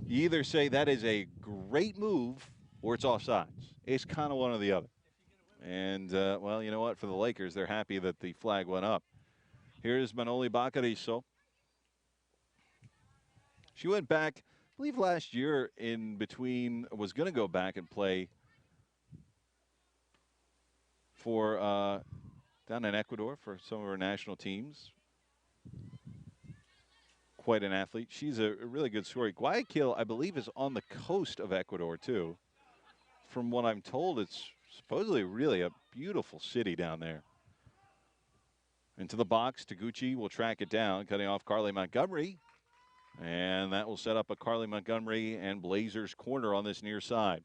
You either say that is a great move or it's offsides. It's kind of one or the other. And, well, you know what? For the Lakers, they're happy that the flag went up. Here's Manoli Bacariso. She went back, I believe last year in between, was going to go back and play for down in Ecuador for some of our national teams. Quite an athlete. She's a really good story. Guayaquil, I believe, is on the coast of Ecuador, too. From what I'm told, it's supposedly really a beautiful city down there. Into the box, Taguchi will track it down, cutting off Carly Montgomery. And that will set up a Carly Montgomery and Blazers corner on this near side.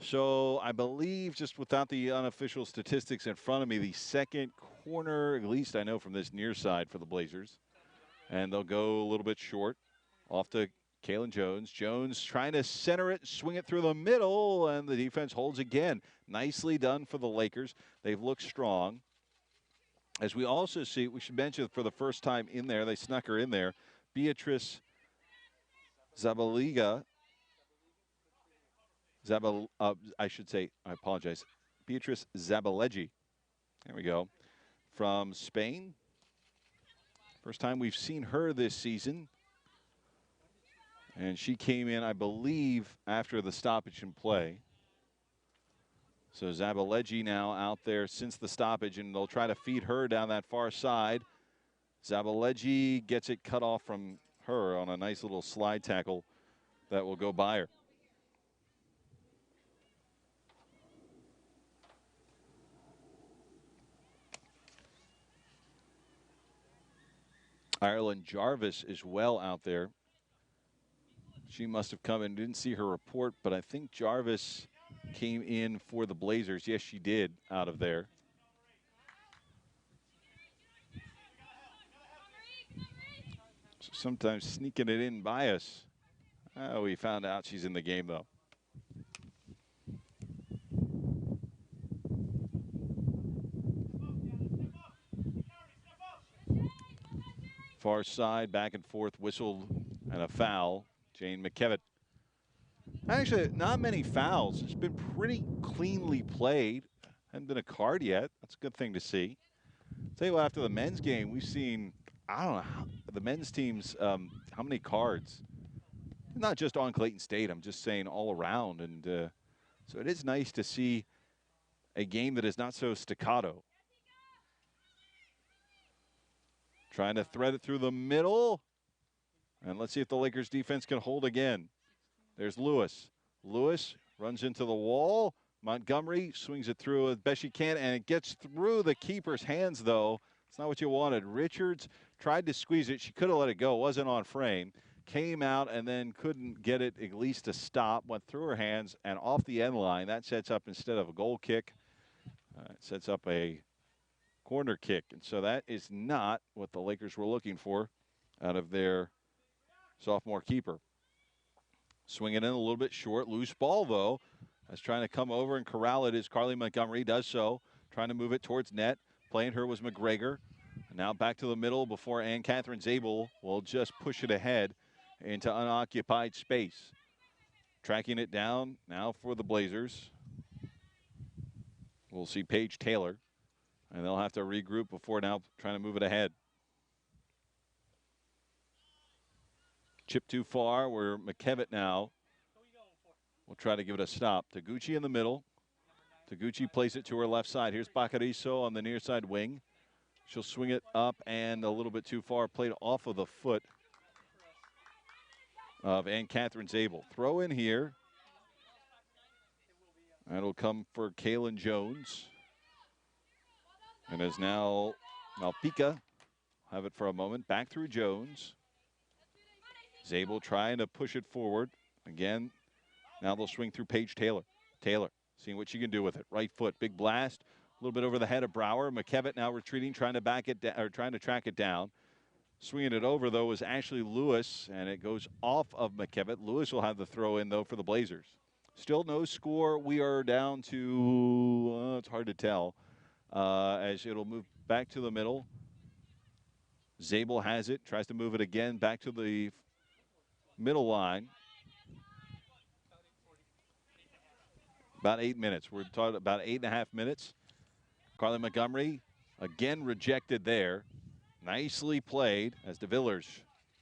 So I believe, just without the unofficial statistics in front of me, the second corner, at least I know from this near side for the Blazers. And they'll go a little bit short off to Kaylin Jones. Jones trying to center it, swing it through the middle, and the defense holds again. Nicely done for the Lakers. They've looked strong. As we also see, we should mention for the first time in there, they snuck her in there, Beatrice Zabaliga. I should say, I apologize, Beatrice Zabalegi. There we go. From Spain. First time we've seen her this season. And she came in, I believe, after the stoppage in play. So Zabalegi now out there since the stoppage, and they'll try to feed her down that far side. Zabalegi gets it cut off from her on a nice little slide tackle that will go by her. Ireland Jarvis is well out there. She must have come in. Didn't see her report, but I think Jarvis came in for the Blazers. Yes, she did out of there. So sometimes sneaking it in by us. Oh, we found out she's in the game, though. Far side, back and forth, whistled, and a foul. Jane McKevitt. Actually, not many fouls. It's been pretty cleanly played. Hasn't been a card yet. That's a good thing to see. I'll tell you what, after the men's game, we've seen, I don't know, the men's teams, how many cards? Not just on Clayton State, I'm just saying all around. And so it is nice to see a game that is not so staccato. Trying to thread it through the middle. And let's see if the Lakers defense can hold again. There's Lewis. Lewis runs into the wall. Montgomery swings it through as best she can, and it gets through the keeper's hands, though. It's not what you wanted. Richards tried to squeeze it. She could have let it go. It wasn't on frame. Came out and then couldn't get it at least to stop. Went through her hands and off the end line. That sets up, instead of a goal kick, it sets up a corner kick. And so that is not what the Lakers were looking for out of their sophomore keeper. Swinging in a little bit short. Loose ball, though. As trying to come over and corral it as Carly Montgomery does so. Trying to move it towards net. Playing her was McGregor. And now back to the middle before Ann Catherine Zabel will just push it ahead into unoccupied space. Tracking it down now for the Blazers. We'll see Paige Taylor. And they'll have to regroup before now trying to move it ahead. Chip too far where McKevitt now will try to give it a stop. Taguchi in the middle. Taguchi plays it to her left side. Here's Bacariso on the near side wing. She'll swing it up and a little bit too far. Played off of the foot of Ann Catherine Zabel. Throw in here. That'll come for Kaylin Jones. And as now Malpica have it for a moment. Back through Jones. Zabel trying to push it forward. Again, now they'll swing through Paige Taylor. Taylor seeing what she can do with it. Right foot, big blast. A little bit over the head of Brower. McKevitt now retreating, trying to back it or trying to track it down. Swinging it over, though, was Ashley Lewis, and it goes off of McKevitt. Lewis will have the throw in, though, for the Blazers. Still no score. We are down to, it's hard to tell, as it'll move back to the middle. Zabel has it, tries to move it again back to the middle line. About 8 minutes. We're talking about 8.5 minutes. Carly Montgomery again rejected there. Nicely played as De Villers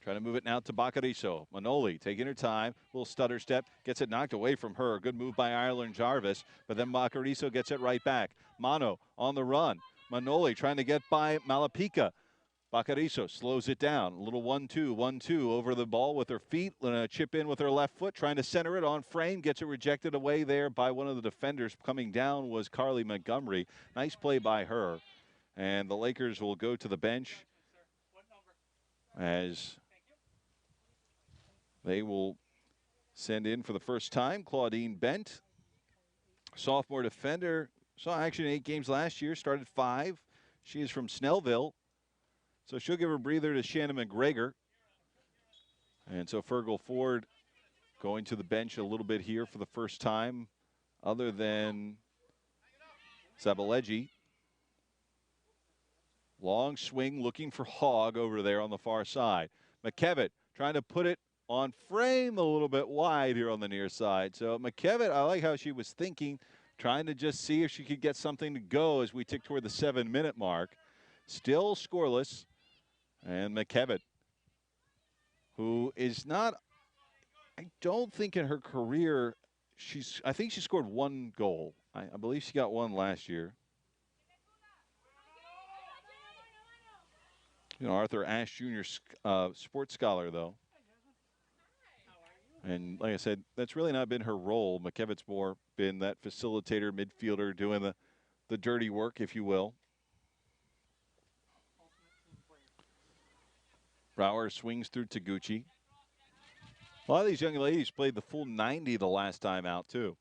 trying to move it now to Bacariso. Manoli taking her time. Little stutter step. Gets it knocked away from her. Good move by Ireland Jarvis. But then Bacariso gets it right back. Mano on the run. Manoli trying to get by Malpica. Bacariso slows it down. A little 1-2, 1-2 over the ball with her feet. Chip in with her left foot, trying to center it on frame. Gets it rejected away there by one of the defenders. Coming down was Carly Montgomery. Nice play by her. And the Lakers will go to the bench as they will send in for the first time Claudine Bent. Sophomore defender. Saw action in 8 games last year. Started 5. She is from Snellville. So she'll give a breather to Shannon McGregor. And so Fergal Ford going to the bench a little bit here for the first time, other than Sabaleji. Long swing looking for Hogg over there on the far side. McKevitt trying to put it on frame a little bit wide here on the near side. So McKevitt, I like how she was thinking, trying to just see if she could get something to go as we tick toward the 7-minute mark. Still scoreless. And McKevitt, who is not, I don't think in her career, I think she scored 1 goal. I believe she got 1 last year. You know, Arthur Ashe Jr. Sports Scholar, though. And like I said, that's really not been her role. McKevitt's more been that facilitator, midfielder, doing the dirty work, if you will. Brower swings through Taguchi. A lot of these young ladies played the full 90 the last time out, too.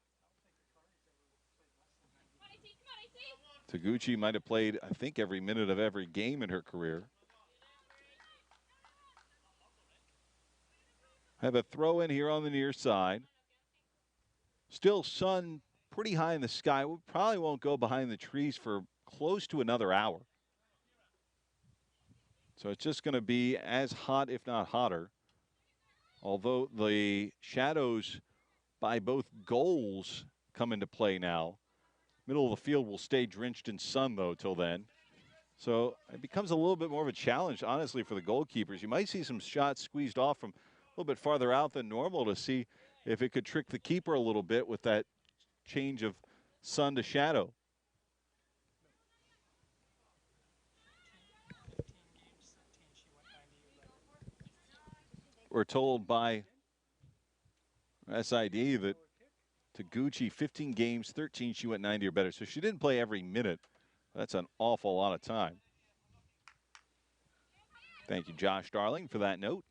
Taguchi might have played, I think, every minute of every game in her career. Have a throw in here on the near side. Still sun pretty high in the sky. We probably won't go behind the trees for close to another hour. So it's just going to be as hot, if not hotter. Although the shadows by both goals come into play now. Middle of the field will stay drenched in sun, though, till then. So it becomes a little bit more of a challenge, honestly, for the goalkeepers. You might see some shots squeezed off from a little bit farther out than normal to see if it could trick the keeper a little bit with that change of sun to shadow. We're told by SID that Taguchi, 15 games, 13 she went 90 or better. So she didn't play every minute. That's an awful lot of time. Thank you, Josh Darling, for that note.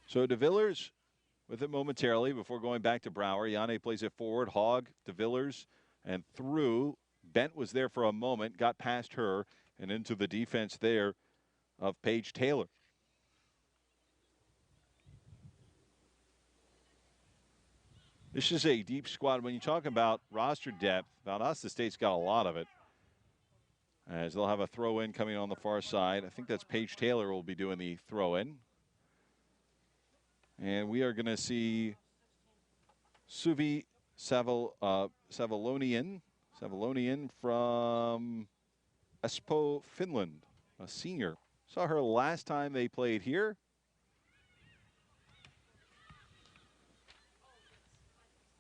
So DeVillers with it momentarily before going back to Brower. Yanni plays it forward. Hogg, DeVillers, and through. Bent was there for a moment, got past her, and into the defense there of Paige Taylor. This is a deep squad. When you talk about roster depth, Valdosta State's got a lot of it. As they'll have a throw-in coming on the far side. I think that's Paige Taylor will be doing the throw-in. And we are going to see Suvi Savalonian from Espoo, Finland, a senior. Saw her last time they played here.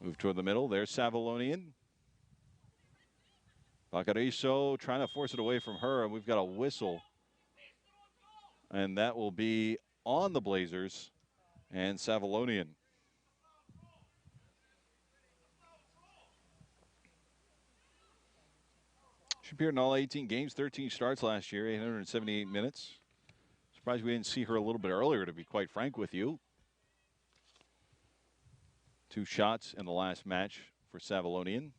Move toward the middle. There's Savalonian. Bacariso trying to force it away from her, and we've got a whistle. And that will be on the Blazers and Savalonian. She appeared in all 18 games, 13 starts last year, 878 minutes. Surprised we didn't see her a little bit earlier, to be quite frank with you. 2 shots in the last match for Savalonian.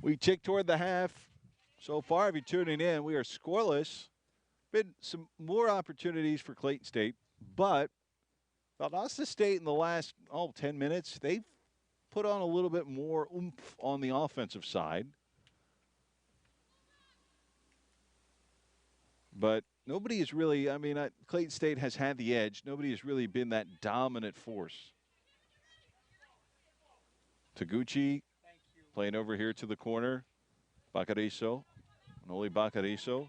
We tick toward the half. So far, if you're tuning in, we are scoreless. Been some more opportunities for Clayton State, but Valdosta State in the last 10 minutes, they've put on a little bit more oomph on the offensive side. But nobody has really, Clayton State has had the edge. Nobody has really been that dominant force. Taguchi playing over here to the corner. Bacariso, Noli Bacariso.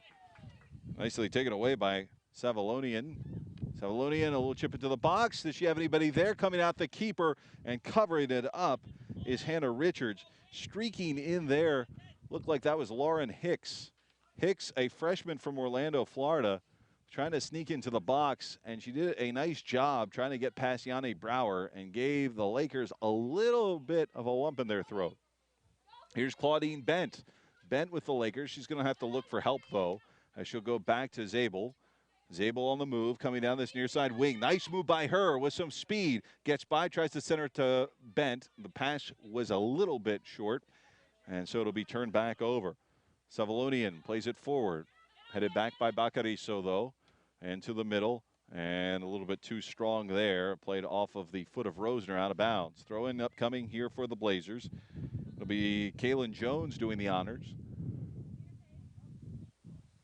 Nicely taken away by Savalonian. Savalonian, a little chip into the box. Does she have anybody there? Coming out the keeper and covering it up is Hannah Richards. Streaking in there, looked like that was Lauren Hicks. Hicks, a freshman from Orlando, Florida, trying to sneak into the box, and she did a nice job trying to get past Yanni Brower and gave the Lakers a little bit of a lump in their throat. Here's Claudine Bent. Bent with the Lakers. She's going to have to look for help, though, as she'll go back to Zabel. Zabel on the move, coming down this near side wing. Nice move by her with some speed. Gets by, tries to center to Bent. The pass was a little bit short, and so it'll be turned back over. Savalonian plays it forward. Headed back by Bacariso, though, and to the middle. And a little bit too strong there. Played off of the foot of Rosner out of bounds. Throw in upcoming here for the Blazers. It'll be Kaylin Jones doing the honors.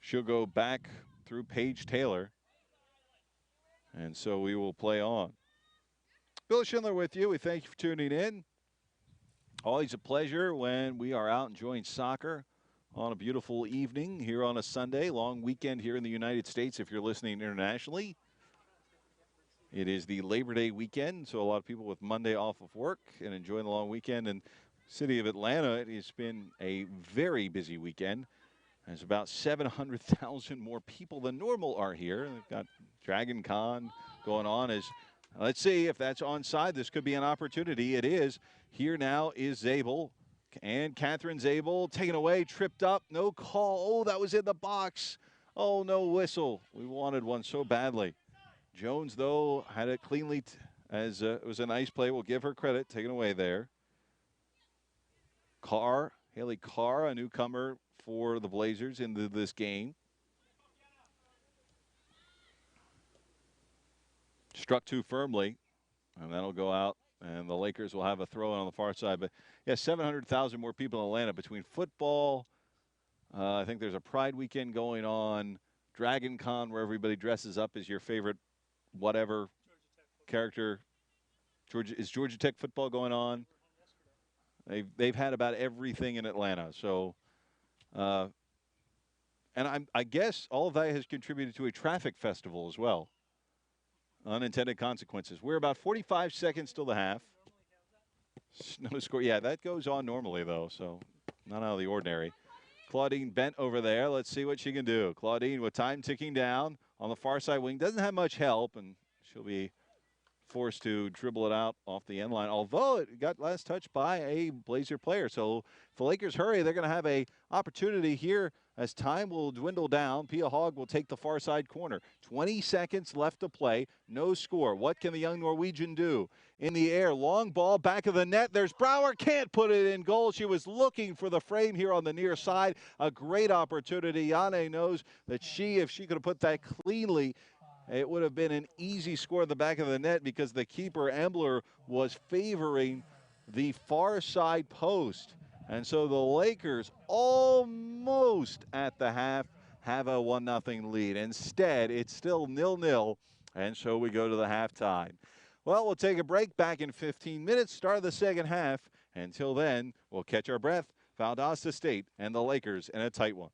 She'll go back through Paige Taylor. And so we will play on. Bill Schindler with you. We thank you for tuning in. Always a pleasure when we are out enjoying soccer on a beautiful evening here on a Sunday. Long weekend here in the United States if you're listening internationally. It is the Labor Day weekend, so a lot of people with Monday off of work and enjoying the long weekend. And city of Atlanta, it has been a very busy weekend. There's about 700,000 more people than normal are here. They've got Dragon Con going on. Let's see if that's onside. This could be an opportunity. It is. Here now is Zabel. And Catherine Zabel taken away, tripped up, no call. Oh, that was in the box. Oh, no whistle. We wanted one so badly. Jones, though, had it cleanly as it was a nice play. We'll give her credit. Taken away there. Haley Carr, a newcomer for the Blazers into this game. Struck too firmly, and that'll go out. And the Lakers will have a throw in on the far side. But, yeah, 700,000 more people in Atlanta between football. I think there's a Pride weekend going on. Dragon Con, where everybody dresses up as your favorite whatever character. Georgia Tech football going on? They've had about everything in Atlanta. So, and I guess all of that has contributed to a traffic festival as well. Unintended consequences. We're about 45 seconds till the half. No score. Yeah, that goes on normally, though, so not out of the ordinary. Claudine Bent over there. Let's see what she can do. Claudine with time ticking down on the far side wing. Doesn't have much help, and she'll be forced to dribble it out off the end line, although it got last touch by a Blazer player. So if the Lakers hurry, they're going to have a opportunity here as time will dwindle down. Pia Hogg will take the far side corner. 20 seconds left to play. No score. What can the young Norwegian do? In the air, long ball, back of the net. There's Brower, can't put it in goal. She was looking for the frame here on the near side. A great opportunity. Yane knows that if she could have put that cleanly, it would have been an easy score at the back of the net because the keeper, Embler, was favoring the far side post. And so the Lakers almost at the half have a 1-0 lead. Instead, it's still 0-0, and so we go to the halftime. Well, we'll take a break. Back in 15 minutes, start of the second half. Until then, we'll catch our breath. Valdosta State and the Lakers in a tight one.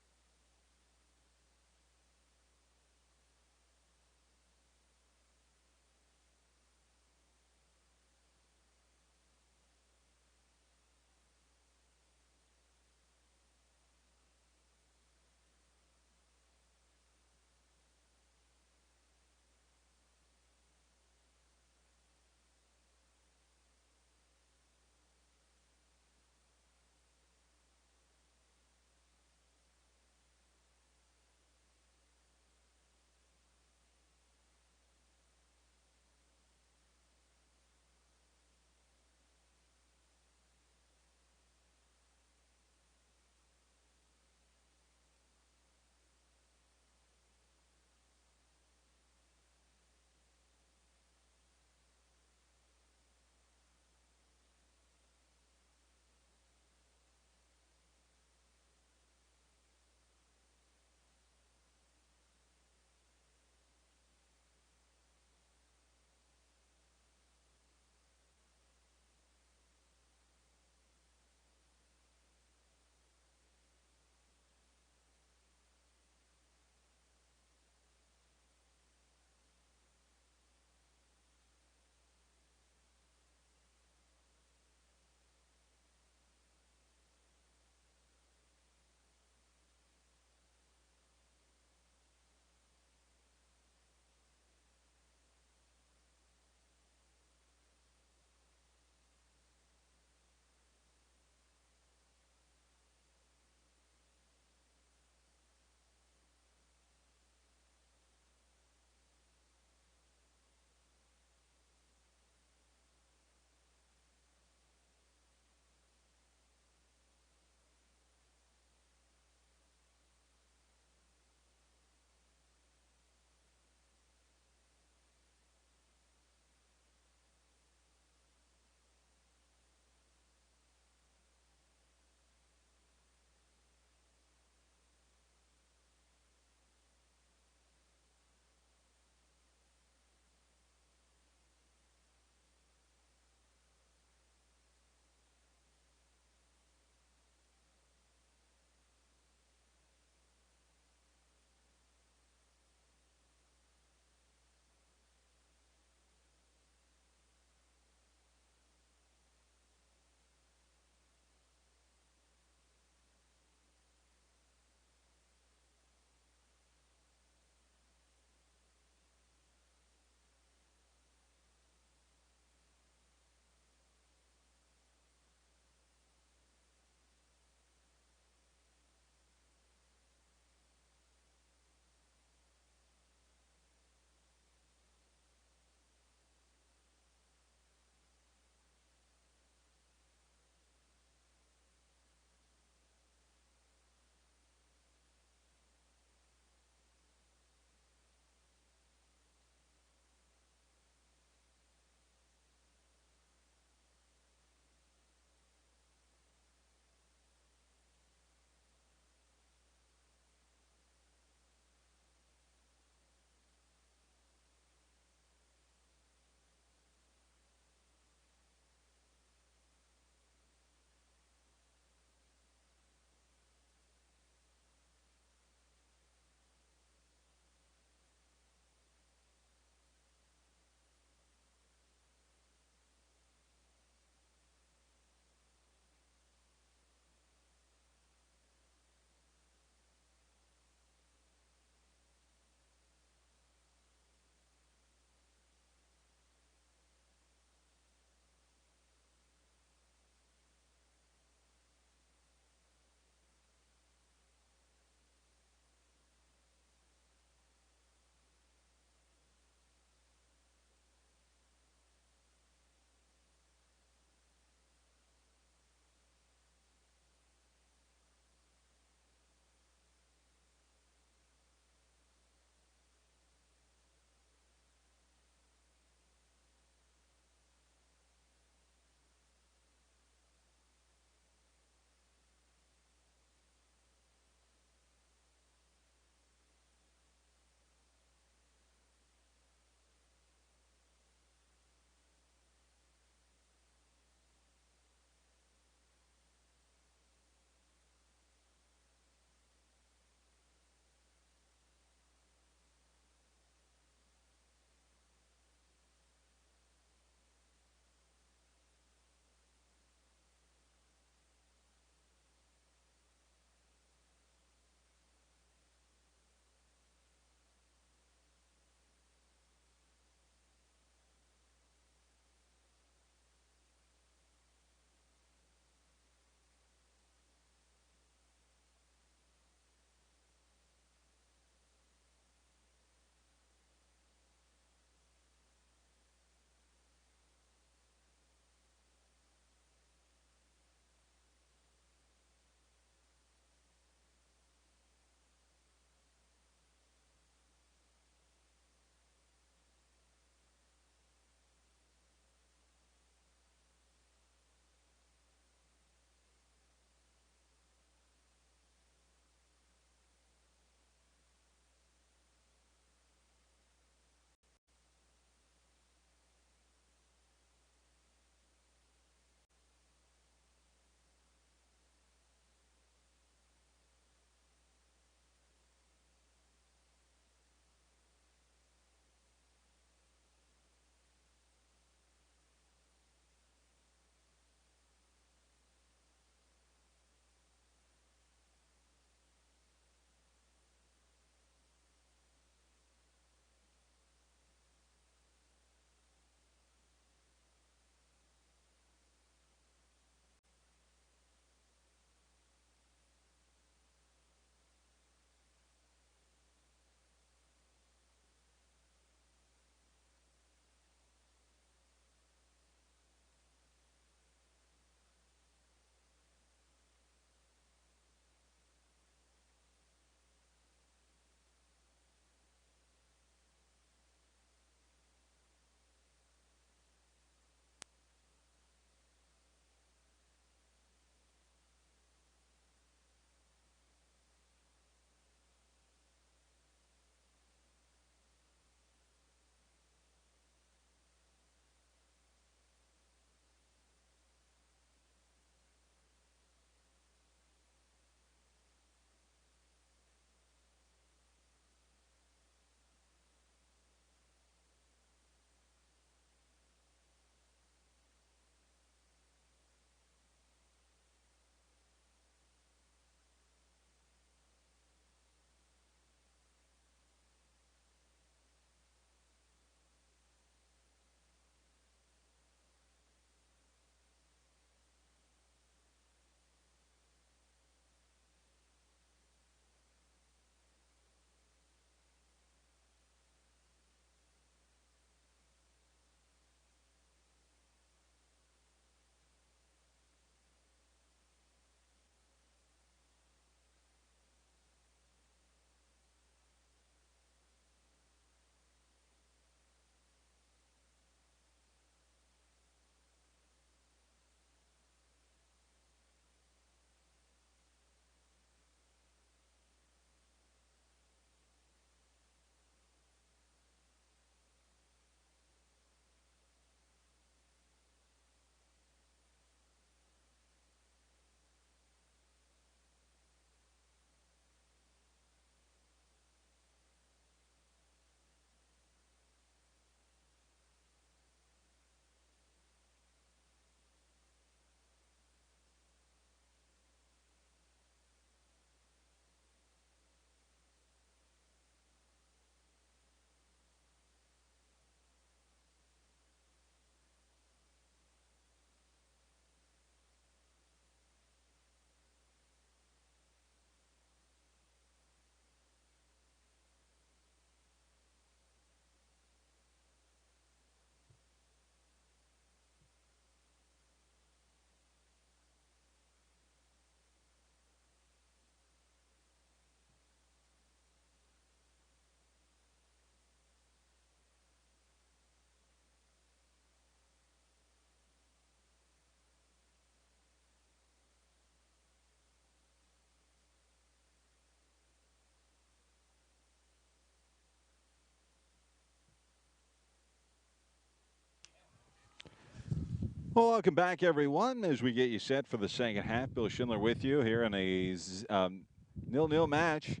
Well, welcome back, everyone, as we get you set for the second half. Bill Schindler with you here in a 0-0 match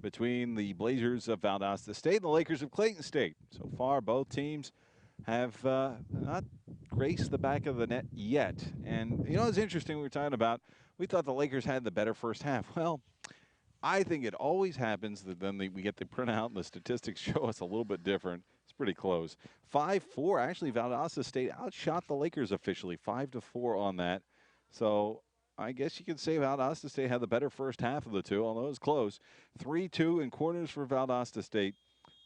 between the Blazers of Valdosta State and the Lakers of Clayton State. So far, both teams have not graced the back of the net yet. And, you know, it's interesting we were talking about, we thought the Lakers had the better first half. Well, I think it always happens that then we get the printout and the statistics show us a little bit different. It's pretty close. 5-4. Actually, Valdosta State outshot the Lakers officially, 5-4 on that. So I guess you could say Valdosta State had the better first half of the two, although it was close. 3-2 in corners for Valdosta State,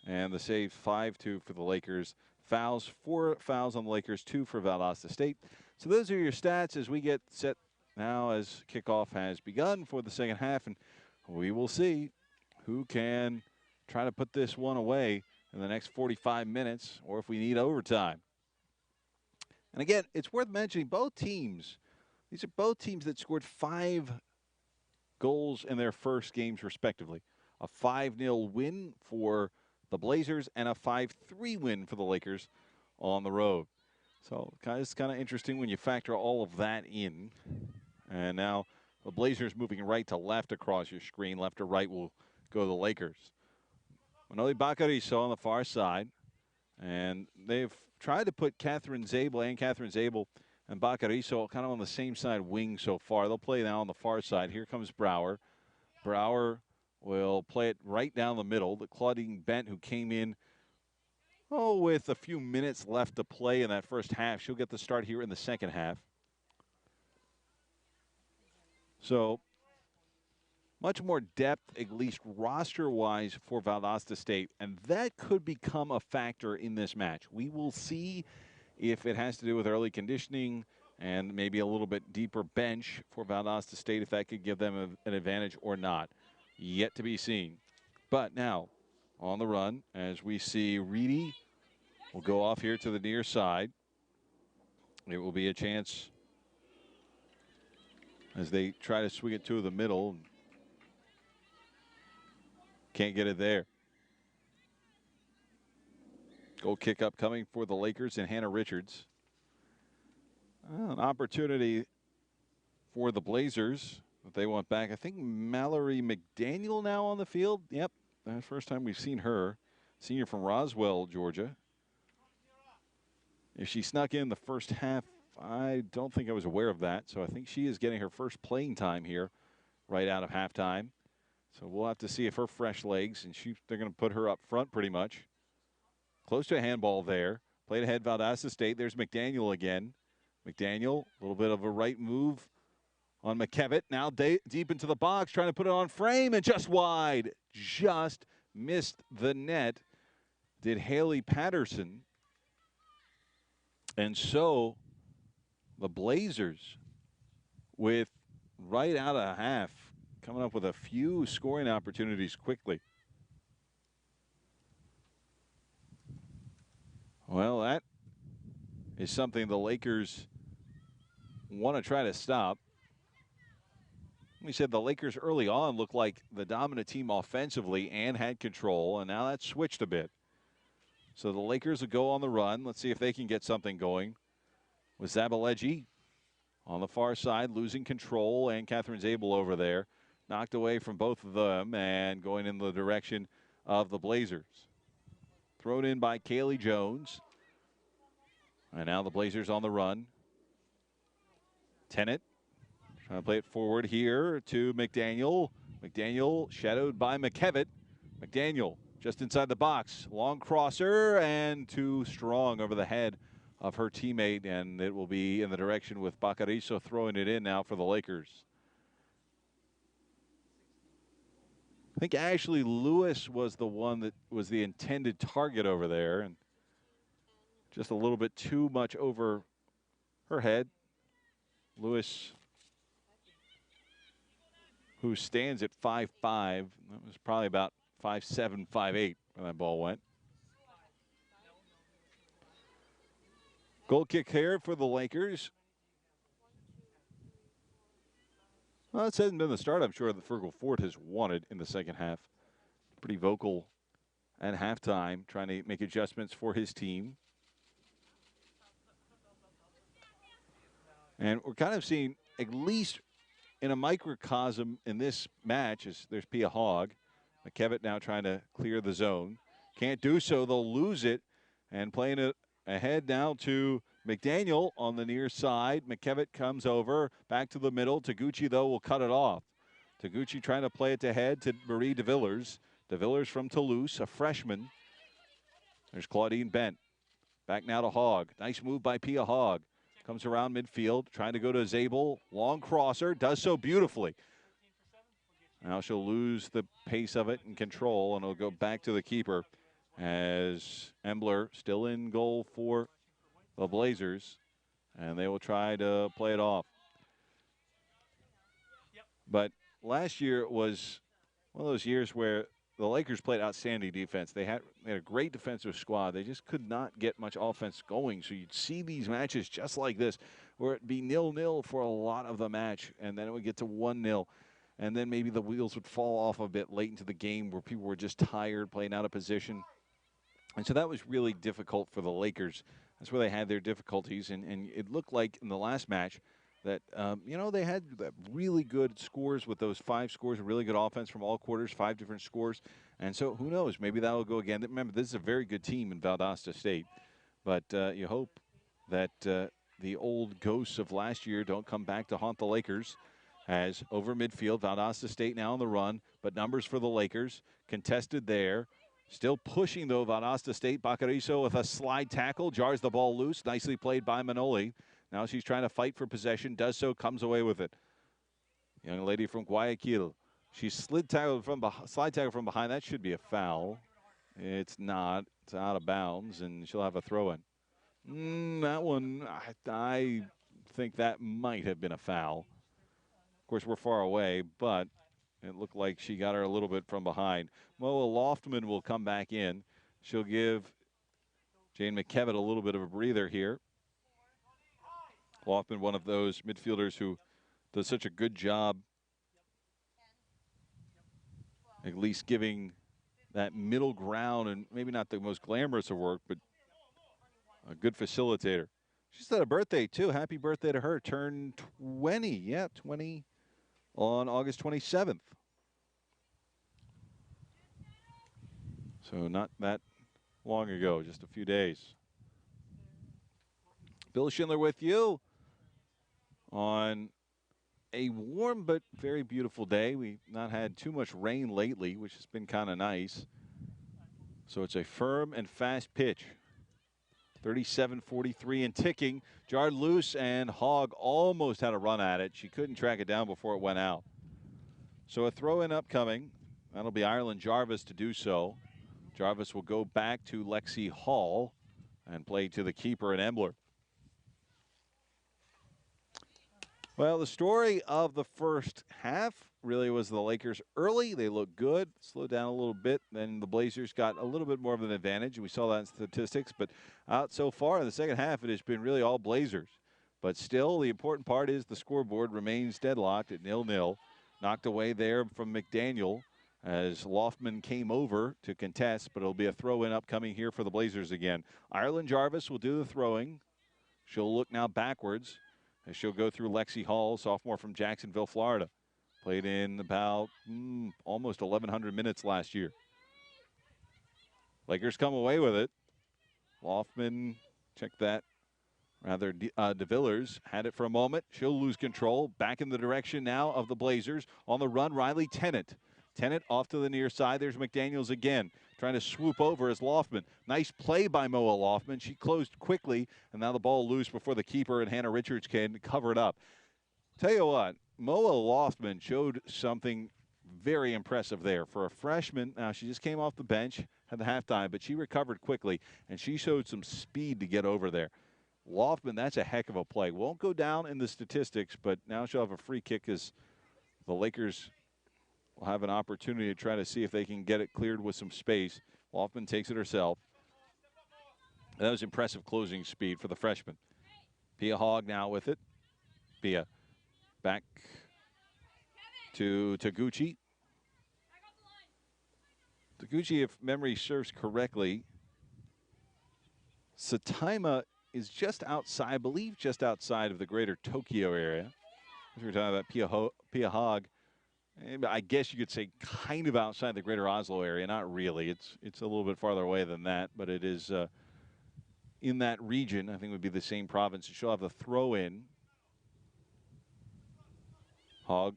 and the save 5-2 for the Lakers. Fouls, 4 fouls on the Lakers, 2 for Valdosta State. So those are your stats as we get set now as kickoff has begun for the second half, and we will see who can try to put this one away in the next 45 minutes or if we need overtime. And again, it's worth mentioning both teams. These are both teams that scored 5 goals in their first games, respectively. A 5-0 win for the Blazers and a 5-3 win for the Lakers on the road. So it's kind of interesting when you factor all of that in. And now the Blazers moving right to left across your screen. Left to right will go the Lakers. Manoli Bacariso on the far side. And they've tried to put Catherine Zabel and Bacariso kind of on the same side wing so far. They'll play now on the far side. Here comes Brower. Brower will play it right down the middle. The Claudine Bent, who came in with a few minutes left to play in that first half. She'll get the start here in the second half. So much more depth, at least roster-wise, for Valdosta State, and that could become a factor in this match. We will see if it has to do with early conditioning and maybe a little bit deeper bench for Valdosta State, if that could give them an advantage or not. Yet to be seen. But now, on the run, as we see Reedy will go off here to the near side. It will be a chance as they try to swing it to the middle. Can't get it there. Goal kick up coming for the Lakers and Hannah Richards. An opportunity for the Blazers that they want back. I think Mallory McDaniel now on the field. Yep, that's the first time we've seen her. Senior from Roswell, Georgia. If she snuck in the first half, I don't think I was aware of that. So I think she is getting her first playing time here right out of halftime. So we'll have to see if her fresh legs, and they're going to put her up front pretty much. Close to a handball there. Played ahead Valdosta State. There's McDaniel again. McDaniel, a little bit of a right move on McKevitt. Now deep into the box, trying to put it on frame, and just wide. Just missed the net. Did Haley Patterson. And so the Blazers, with right out of half, coming up with a few scoring opportunities quickly. Well, that is something the Lakers want to try to stop. We said the Lakers early on looked like the dominant team offensively and had control, and now that's switched a bit. So the Lakers will go on the run. Let's see if they can get something going. With Zabaleji on the far side, losing control, and Catherine Zabel over there. Knocked away from both of them and going in the direction of the Blazers. Thrown in by Kaylee Jones. And now the Blazers on the run. Tennant trying to play it forward here to McDaniel. McDaniel shadowed by McKevitt. McDaniel just inside the box. Long crosser and too strong over the head of her teammate. And it will be in the direction with Bacariso throwing it in now for the Lakers. I think Ashley Lewis was the one that was the intended target over there, and just a little bit too much over her head. Lewis, who stands at 5'5", that was probably about 5'7", 5'8" when that ball went. Goal kick here for the Lakers. Well, this hasn't been the start, I'm sure, that Fergal Ford has wanted in the second half. Pretty vocal at halftime, trying to make adjustments for his team. And we're kind of seeing, at least in a microcosm in this match, is there's Pia Hogg. McKevitt now trying to clear the zone. Can't do so. They'll lose it. And playing it ahead now to McDaniel on the near side. McKevitt comes over. Back to the middle. Taguchi, though, will cut it off. Taguchi trying to play it to head to Marie DeVillers. DeVillers from Toulouse, a freshman. There's Claudine Bent. Back now to Hogg. Nice move by Pia Hogg. Comes around midfield, trying to go to Zabel. Long crosser, does so beautifully. Now she'll lose the pace of it and control, and it'll go back to the keeper as Embler still in goal for the Blazers, and they will try to play it off. But last year was one of those years where the Lakers played outstanding defense. They had a great defensive squad. They just could not get much offense going. So you'd see these matches just like this, where it'd be 0-0 for a lot of the match, and then it would get to 1-0. And then maybe the wheels would fall off a bit late into the game where people were just tired, playing out of position. And so that was really difficult for the Lakers. That's where they had their difficulties. And it looked like in the last match that, they had really good scores with those 5 scores, really good offense from all quarters, 5 different scores. And so who knows, maybe that'll go again. Remember, this is a very good team in Valdosta State. But you hope that the old ghosts of last year don't come back to haunt the Lakers. As over midfield, Valdosta State now on the run, but numbers for the Lakers. Contested there. Still pushing, though, Valdosta State. Bacariso with a slide tackle, jars the ball loose. Nicely played by Manoli. Now she's trying to fight for possession, does so, comes away with it. Young lady from Guayaquil. She slide tackle from behind. That should be a foul. It's not. It's out of bounds, and she'll have a throw-in. That one, I think that might have been a foul. Of course, we're far away, but it looked like she got her a little bit from behind. Moa Loftman will come back in. She'll give Jane McKevitt a little bit of a breather here. Loftman, one of those midfielders who does such a good job at least giving that middle ground, and maybe not the most glamorous of work, but a good facilitator. She's had a birthday, too. Happy birthday to her. Turned 20. Yeah, 20 on August 27th. So not that long ago, just a few days. Bill Schindler with you on a warm but very beautiful day. We've not had too much rain lately, which has been kind of nice. So it's a firm and fast pitch. 37-43 and ticking. Jarred loose, and Hogg almost had a run at it. She couldn't track it down before it went out. So a throw-in upcoming. That'll be Ireland Jarvis to do so. Jarvis will go back to Lexi Hall and play to the keeper and Embler. Well, the story of the first half really was the Lakers early. They looked good, slowed down a little bit. Then the Blazers got a little bit more of an advantage. We saw that in statistics. But out so far in the second half, it has been really all Blazers. But still, the important part is the scoreboard remains deadlocked at 0-0. Knocked away there from McDaniel as Loftman came over to contest. But it'll be a throw-in upcoming here for the Blazers again. Ireland Jarvis will do the throwing. She'll look now backwards as she'll go through Lexi Hall, sophomore from Jacksonville, Florida. Played in about almost 1,100 minutes last year. Lakers come away with it. Loftman, check that. Rather, DeVillers had it for a moment. She'll lose control. Back in the direction now of the Blazers. On the run, Riley Tennant. Tennant off to the near side. There's McDaniels again, trying to swoop over as Loftman. Nice play by Moa Loftman. She closed quickly, and now the ball loose before the keeper and Hannah Richards can cover it up. Tell you what, Moa Loftman showed something very impressive there. For a freshman, now she just came off the bench, had the halftime, but she recovered quickly, and she showed some speed to get over there. Loftman, that's a heck of a play. Won't go down in the statistics, but now she'll have a free kick as the Lakers will have an opportunity to try to see if they can get it cleared with some space. Loftman takes it herself. That was impressive closing speed for the freshman. Pia Hogg now with it. Pia back to Taguchi. Taguchi, if memory serves correctly, Sataima is just outside, I believe, just outside of the greater Tokyo area. If we're talking about Piahog, I guess you could say kind of outside the greater Oslo area. Not really. It's a little bit farther away than that, but it is in that region. I think it would be the same province. She'll have the throw in. Hogg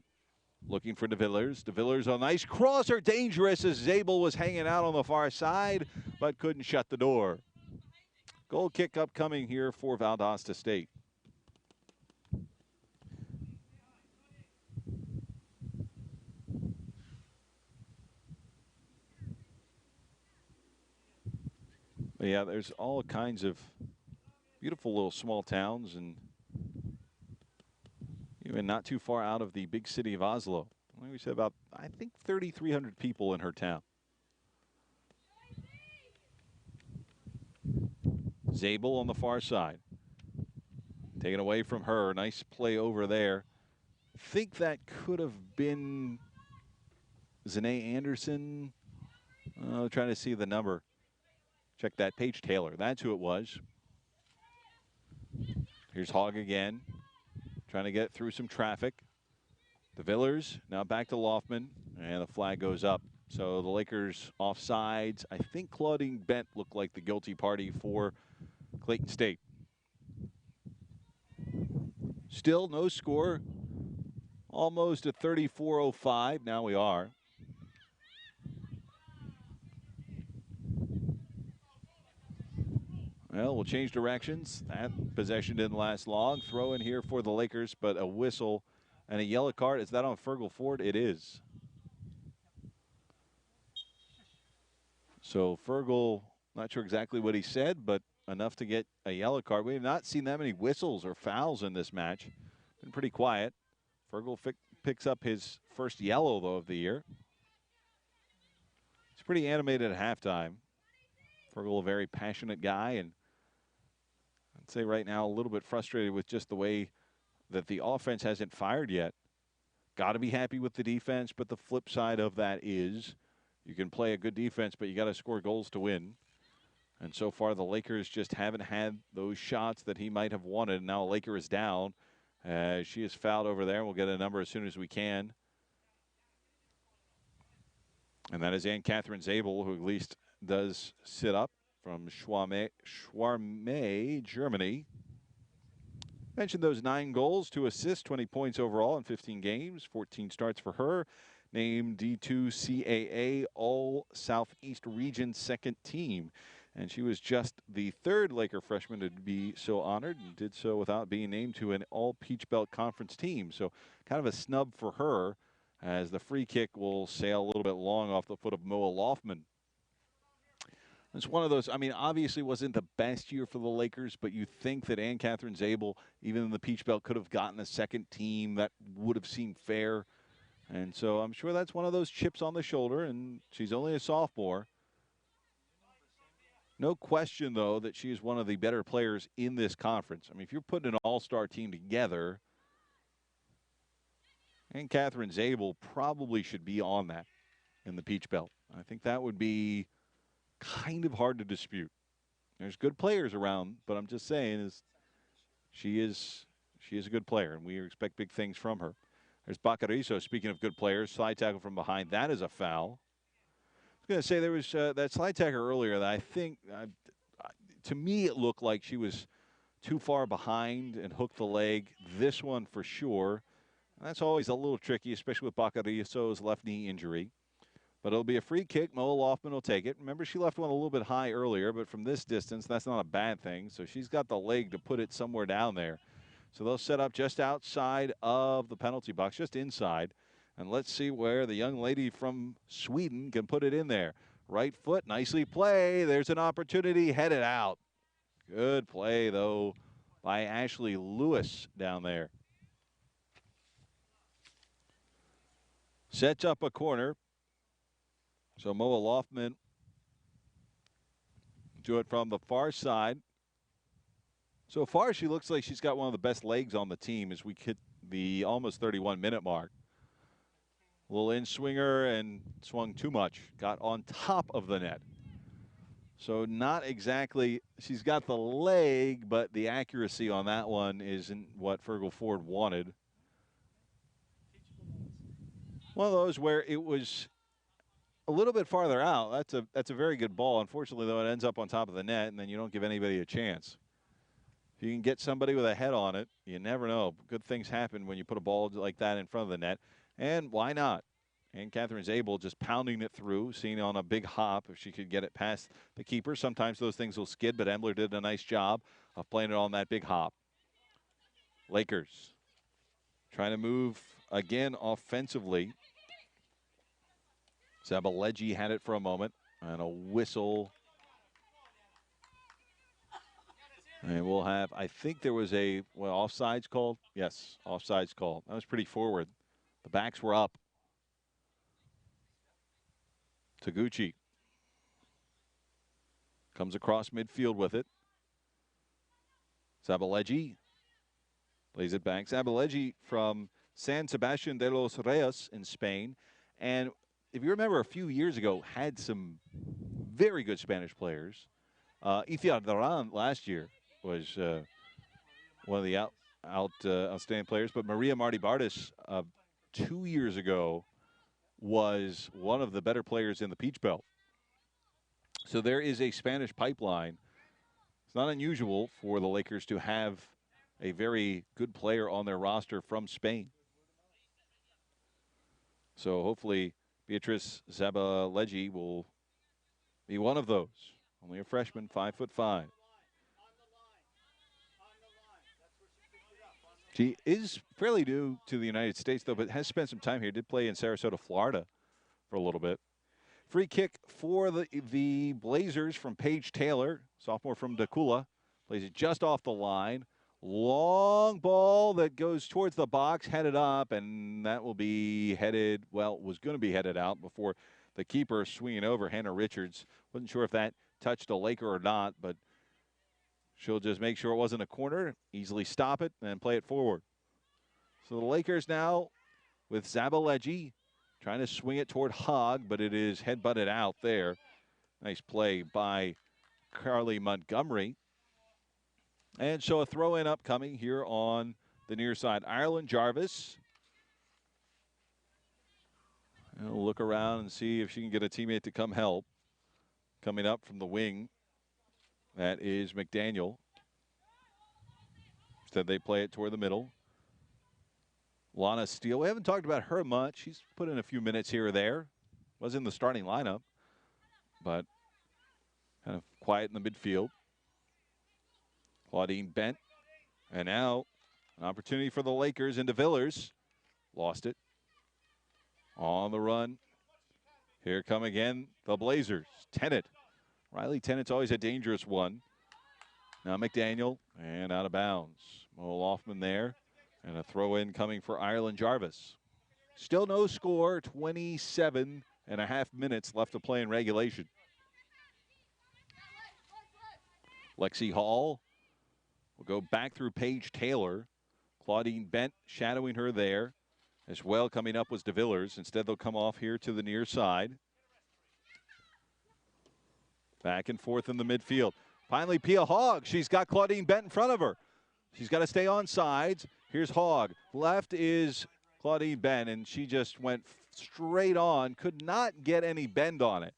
looking for De Villers. De Villers on nice crosser, dangerous as Zabel was hanging out on the far side, but couldn't shut the door. Goal kick upcoming here for Valdosta State. But yeah, there's all kinds of beautiful little small towns, and even not too far out of the big city of Oslo. Like we said, about, I think, 3,300 people in her town. Zabel on the far side. Taken away from her. Nice play over there. I think that could have been Zane Anderson. Trying to see the number. Check that. Paige Taylor. That's who it was. Here's Hogg again. Trying to get through some traffic. De Villers now back to Loftman. And the flag goes up. So the Lakers offsides. I think Claudine Bent looked like the guilty party for Clayton State. Still no score. Almost at 34:05. Now we are. Well, we'll change directions. That possession didn't last long. Throw in here for the Lakers, but a whistle and a yellow card. Is that on Fergal Ford? It is. So Fergal, not sure exactly what he said, but enough to get a yellow card. We have not seen that many whistles or fouls in this match. Been pretty quiet. Fergal picks up his first yellow, though, of the year. He's pretty animated at halftime. Fergal, a very passionate guy, and I'd say right now a little bit frustrated with just the way that the offense hasn't fired yet. Got to be happy with the defense, but the flip side of that is you can play a good defense, but you got to score goals to win. And so far, the Lakers just haven't had those shots that he might have wanted. Now a Laker is down. She is fouled over there. We'll get a number as soon as we can. And that is Anne-Catherine Zabel, who at least does sit up, from Schwarme, Germany. Mentioned those 9 goals, 2 assists, 20 points overall in 15 games, 14 starts for her. Named D2 CAA All Southeast Region second team. And she was just the 3rd Laker freshman to be so honored, and did so without being named to an All Peach Belt Conference team. So kind of a snub for her, as the free kick will sail a little bit long off the foot of Moa Loftman. It's one of those, I mean, obviously wasn't the best year for the Lakers, but you think that Anne-Catherine Zabel, even in the Peach Belt, could have gotten a second team. That would have seemed fair. And so I'm sure that's one of those chips on the shoulder, and she's only a sophomore. No question, though, that she is one of the better players in this conference. I mean, if you're putting an all-star team together, Anne-Catherine Zabel probably should be on that in the Peach Belt. I think that would be kind of hard to dispute. There's good players around, but I'm just saying is she is a good player, and we expect big things from her. There's Bacarizo, speaking of good players, slide tackle from behind. That is a foul. I was going to say there was that slide tackle earlier that I think, to me, it looked like she was too far behind and hooked the leg. This one for sure. And that's always a little tricky, especially with Bacarizo's left knee injury. But it'll be a free kick. Moa Loftman will take it. Remember, she left one a little bit high earlier, but from this distance, that's not a bad thing. So she's got the leg to put it somewhere down there. So they'll set up just outside of the penalty box, just inside. And let's see where the young lady from Sweden can put it in there. Right foot, nicely play. There's an opportunity, headed out. Good play, though, by Ashley Lewis down there. Sets up a corner. So Moa Loftman do it from the far side. So far, she looks like she's got one of the best legs on the team as we hit the almost 31-minute mark. A little in-swinger and swung too much. Got on top of the net. So not exactly, she's got the leg, but the accuracy on that one isn't what Fergal Ford wanted. One of those where it was a little bit farther out. That's a very good ball. Unfortunately, though, it ends up on top of the net, and then you don't give anybody a chance. If you can get somebody with a head on it, you never know. Good things happen when you put a ball like that in front of the net, and why not? And Catherine's able, just pounding it through, seeing on a big hop if she could get it past the keeper. Sometimes those things will skid, but Embler did a nice job of playing it on that big hop. Lakers trying to move again offensively. Zabaleji had it for a moment, and a whistle. And we'll have, I think there was a, offsides called? Yes, offsides called. That was pretty forward. The backs were up. Taguchi comes across midfield with it. Zabaleji lays it back. Zabaleji from San Sebastian de los Reyes in Spain. And if you remember a few years ago, had some very good Spanish players. Ithiar Duran last year was one of the outstanding players. But Maria Marti Bartis 2 years ago was one of the better players in the Peach Belt. So there is a Spanish pipeline. It's not unusual for the Lakers to have a very good player on their roster from Spain. So hopefully Beatrice Zabaleji will be one of those. Only a freshman, 5'5". She is fairly new to the United States, though, but has spent some time here. Did play in Sarasota, Florida for a little bit. Free kick for the Blazers from Paige Taylor, sophomore from Decula. Plays it just off the line. Long ball that goes towards the box, headed up, and that will be headed, well, was going to be headed out before the keeper swinging over, Hannah Richards. Wasn't sure if that touched a Laker or not, but she'll just make sure it wasn't a corner, easily stop it, and play it forward. So the Lakers now with Zabaleji trying to swing it toward Hogg, but it is head-butted out there. Nice play by Carly Montgomery. And so a throw-in upcoming here on the near side. Ireland Jarvis. And we'll look around and see if she can get a teammate to come help. Coming up from the wing, that is McDaniel. Instead, they play it toward the middle. Lana Steele. We haven't talked about her much. She's put in a few minutes here or there. Was in the starting lineup, but kind of quiet in the midfield. Claudine Bent. And now an opportunity for the Lakers into Villers. Lost it. On the run. Here come again the Blazers. Tennant. Riley Tennant's always a dangerous one. Now McDaniel and out of bounds. Mo Loffman there. And a throw in coming for Ireland Jarvis. Still no score. 27.5 minutes left to play in regulation. Lexi Hall will go back through Paige Taylor. Claudine Bent shadowing her there. As well coming up was DeVillers. Instead they'll come off here to the near side. Back and forth in the midfield. Finally Pia Hogg. She's got Claudine Bent in front of her. She's got to stay on sides. Here's Hogg. Left is Claudine Bent, and she just went straight on. Could not get any bend on it.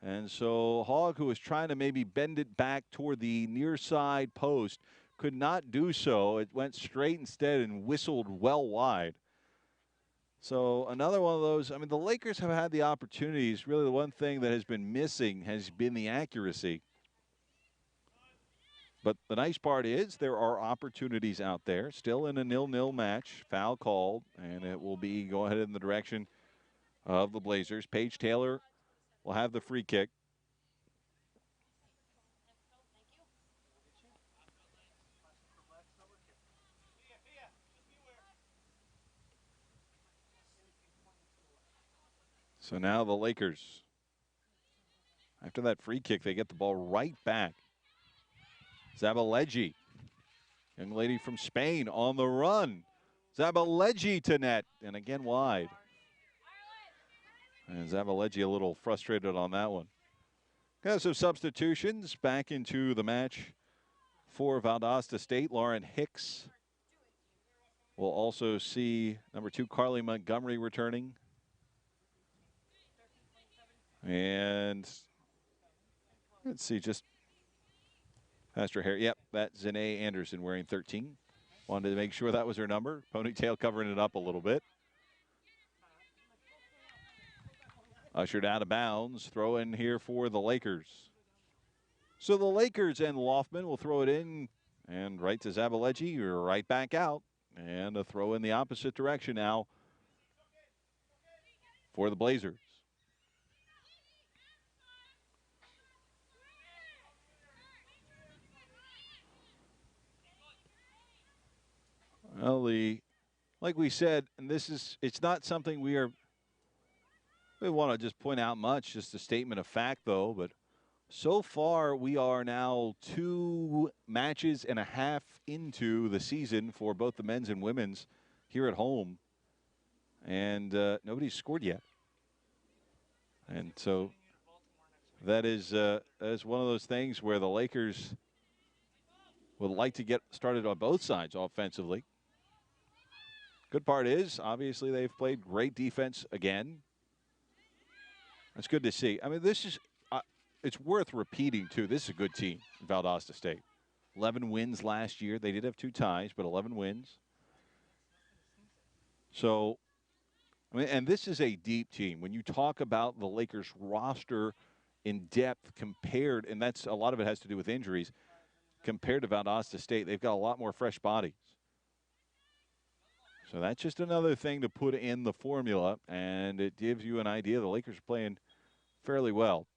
And so Hogg, who was trying to maybe bend it back toward the near side post, could not do so. It went straight instead and whistled well wide. So another one of those, I mean, the Lakers have had the opportunities. Really the one thing that has been missing has been the accuracy. But the nice part is there are opportunities out there. Still in a 0-0 match. Foul called, and it will be go ahead in the direction of the Blazers. Paige Taylor will have the free kick. So now the Lakers, after that free kick, they get the ball right back. Zabaleji, young lady from Spain on the run. Zabaleji to net, and again wide. And Zabaleji a little frustrated on that one. Got some substitutions back into the match for Valdosta State. Lauren Hicks. We'll also see number 2, Carly Montgomery, returning. And let's see, just past her hair. Yep, that's Zanae Anderson wearing 13. Wanted to make sure that was her number. Ponytail covering it up a little bit. Ushered out of bounds. Throw in here for the Lakers. So the Lakers and Loftman will throw it in and right to Zabaleggi, right back out. And a throw in the opposite direction now for the Blazers. Well, like we said, and it's not something we want to just point out much, just a statement of fact, though, but so far we are now 2 matches and a half into the season for both the men's and women's here at home, and nobody's scored yet. And so that is one of those things where the Lakers would like to get started on both sides offensively. Good part is, obviously, they've played great defense again. That's good to see. I mean, this is it's worth repeating, too. This is a good team, Valdosta State. 11 wins last year. They did have 2 ties, but 11 wins. So, I mean, and this is a deep team. When you talk about the Lakers roster in depth compared, and that's a lot of it has to do with injuries, compared to Valdosta State, they've got a lot more fresh bodies. So that's just another thing to put in the formula, and it gives you an idea the Lakers are playing fairly well.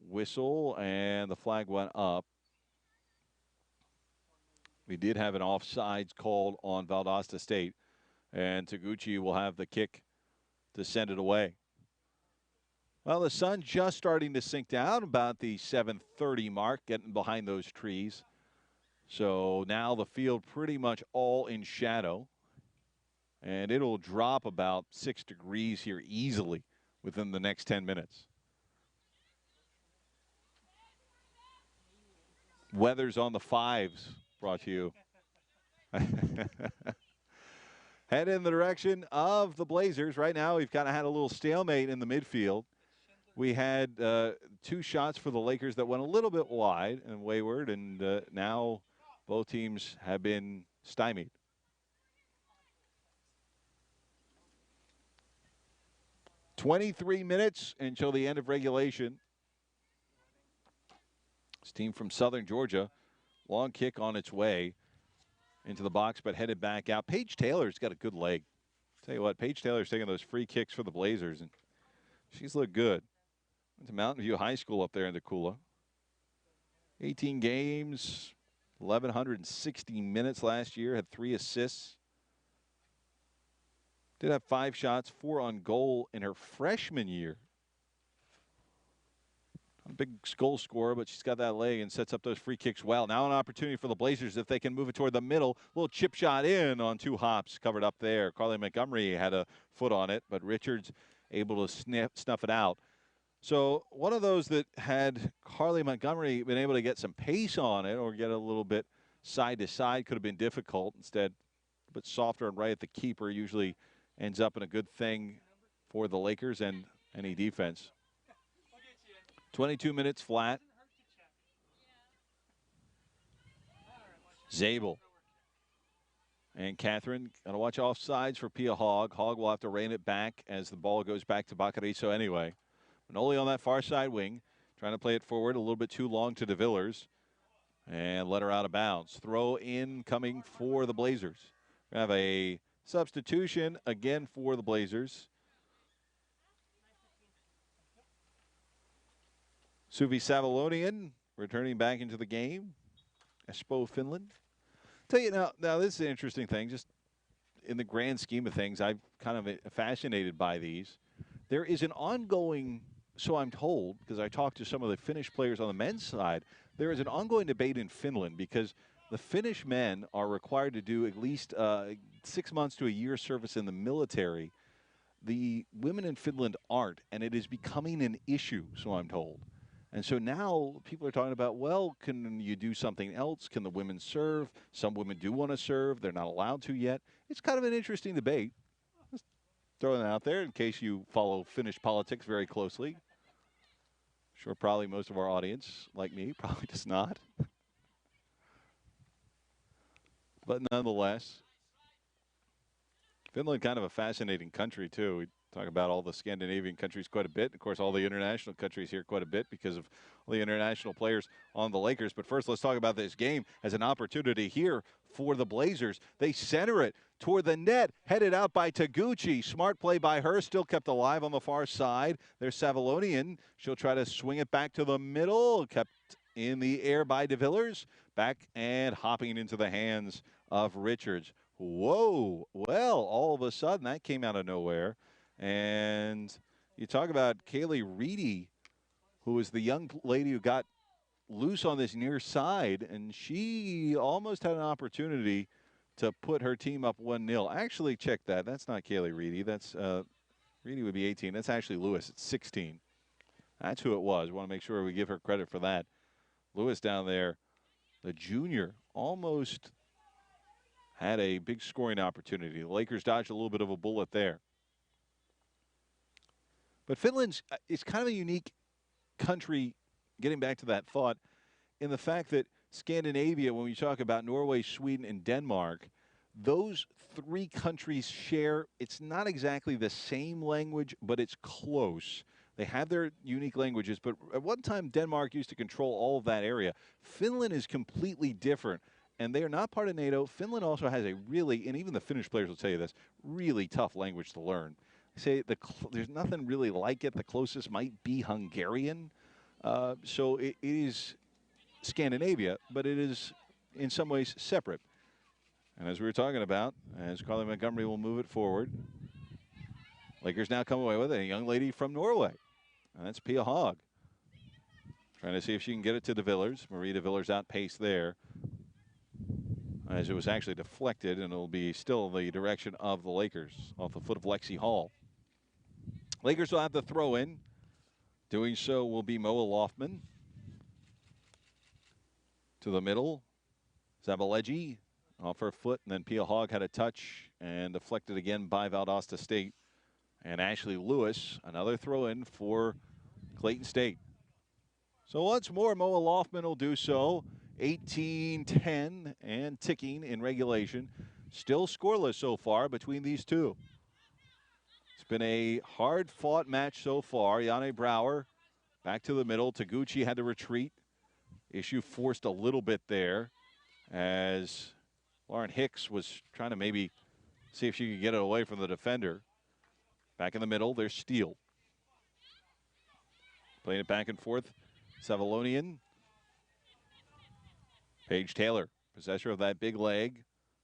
Whistle, and the flag went up. We did have an offsides called on Valdosta State, and Taguchi will have the kick to send it away. Well, the sun just starting to sink down about the 7:30 mark, getting behind those trees. So now the field pretty much all in shadow. And it'll drop about 6 degrees here easily within the next 10 minutes. Weather's on the 5s brought to you. Head in the direction of the Blazers. Right now we've kind of had a little stalemate in the midfield. We had 2 shots for the Lakers that went a little bit wide and wayward, and now both teams have been stymied. 23 minutes until the end of regulation. This team from Southern Georgia, long kick on its way into the box, but headed back out. Paige Taylor's got a good leg. Tell you what, Paige Taylor's taking those free kicks for the Blazers, and she's looked good. Went to Mountain View High School up there in Tacula. 18 games, 1,160 minutes last year, had 3 assists. Did have 5 shots, 4 on goal in her freshman year. A big goal scorer, but she's got that leg and sets up those free kicks well. Now an opportunity for the Blazers if they can move it toward the middle. Little chip shot in on 2 hops covered up there. Carly Montgomery had a foot on it, but Richards able to snuff it out. So one of those that had Carly Montgomery been able to get some pace on it or get a little bit side to side could have been difficult. Instead, a bit softer and right at the keeper usually ends up in a good thing for the Lakers and any defense. 22 minutes flat. Zabel. And Catherine, got to watch offsides for Pia Hogg. Hogg will have to rein it back as the ball goes back to Bacarizo anyway. Manoli on that far side wing, trying to play it forward a little bit too long to DeVillers. And let her out of bounds. Throw in coming for the Blazers. We have a substitution again for the Blazers. Suvi Savalonian returning back into the game. Espoo, Finland. Tell you now this is an interesting thing. Just in the grand scheme of things, I'm kind of fascinated by these. There is an ongoing, so I'm told, because I talked to some of the Finnish players on the men's side, there is an ongoing debate in Finland because the Finnish men are required to do at least 6 months to a year service in the military. The women in Finland aren't, and it is becoming an issue, so I'm told. And so now people are talking about, well, can you do something else? Can the women serve? Some women do want to serve. They're not allowed to yet. It's kind of an interesting debate. Just throwing it out there in case you follow Finnish politics very closely. Sure, probably most of our audience, like me, probably does not. But nonetheless, Finland, kind of a fascinating country, too. We talk about all the Scandinavian countries quite a bit. Of course, all the international countries here quite a bit because of all the international players on the Lakers. But first, let's talk about this game as an opportunity here for the Blazers. They center it toward the net, headed out by Taguchi. Smart play by her, still kept alive on the far side. There's Savalonian. She'll try to swing it back to the middle, kept in the air by DeVillers. Back and hopping into the hands of Richards. Whoa. Well, all of a sudden, that came out of nowhere. And you talk about Kaylee Reedy, who is the young lady who got loose on this near side, and she almost had an opportunity to put her team up 1-0. Actually, check that. That's not Kaylee Reedy. That's Reedy would be 18. That's actually Lewis at 16. That's who it was. We want to make sure we give her credit for that. Lewis down there, the junior, almost had a big scoring opportunity. The Lakers dodged a little bit of a bullet there. But Finland's is kind of a unique country, getting back to that thought, in the fact that Scandinavia, when we talk about Norway, Sweden, and Denmark, those three countries share, it's not exactly the same language, but it's close. They have their unique languages, but at one time Denmark used to control all of that area. Finland is completely different, and they are not part of NATO. Finland also has a really, and even the Finnish players will tell you this, really tough language to learn. I say there's nothing really like it. The closest might be Hungarian. So it is Scandinavia, but it is in some ways separate. And as we were talking about, as Carly Montgomery will move it forward, Lakers now come away with it. A young lady from Norway. And that's Pia Haag. Trying to see if she can get it to DeVillers. Marie DeVillers outpaced there. As it was actually deflected, and it'll be still the direction of the Lakers off the foot of Lexi Hall. Lakers will have the throw in. Doing so will be Moa Loftman. To the middle. Zabalegi off her foot, and then Pia Haag had a touch and deflected again by Valdosta State. And Ashley Lewis, another throw-in for Clayton State. So once more, Moa Loftman will do so. 18-10 and ticking in regulation. Still scoreless so far between these two. It's been a hard-fought match so far. Yanne Brouwer back to the middle. Taguchi had to retreat. Issue forced a little bit there as Lauren Hicks was trying to maybe see if she could get it away from the defender. Back in the middle, there's Steele. Playing it back and forth. Savalonian. Paige Taylor, possessor of that big leg.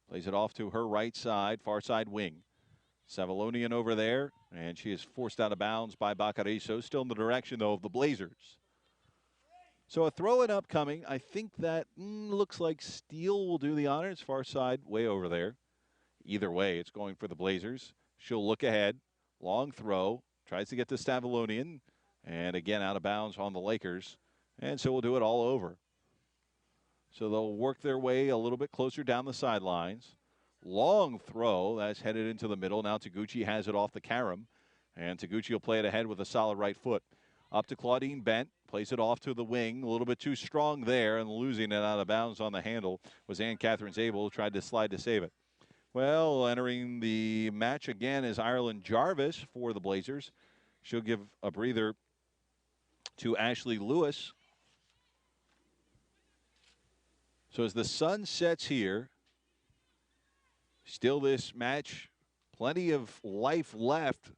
Plays it off to her right side, far side wing. Savalonian over there, and she is forced out of bounds by Bacariso. Still in the direction, though, of the Blazers. So a throw-in upcoming. I think that looks like Steele will do the honors. Far side, way over there. Either way, it's going for the Blazers. She'll look ahead. Long throw. Tries to get to Savalonian. And again, out of bounds on the Lakers. And so we'll do it all over. So they'll work their way a little bit closer down the sidelines. Long throw. That's headed into the middle. Now Taguchi has it off the carom. And Taguchi will play it ahead with a solid right foot. Up to Claudine Bent. Plays it off to the wing. A little bit too strong there. And losing it out of bounds on the handle was Ann-Catherine Zabel, who tried to slide to save it. Well, entering the match again is Ireland Jarvis for the Blazers. She'll give a breather to Ashley Lewis. So as the sun sets here, still this match, plenty of life left,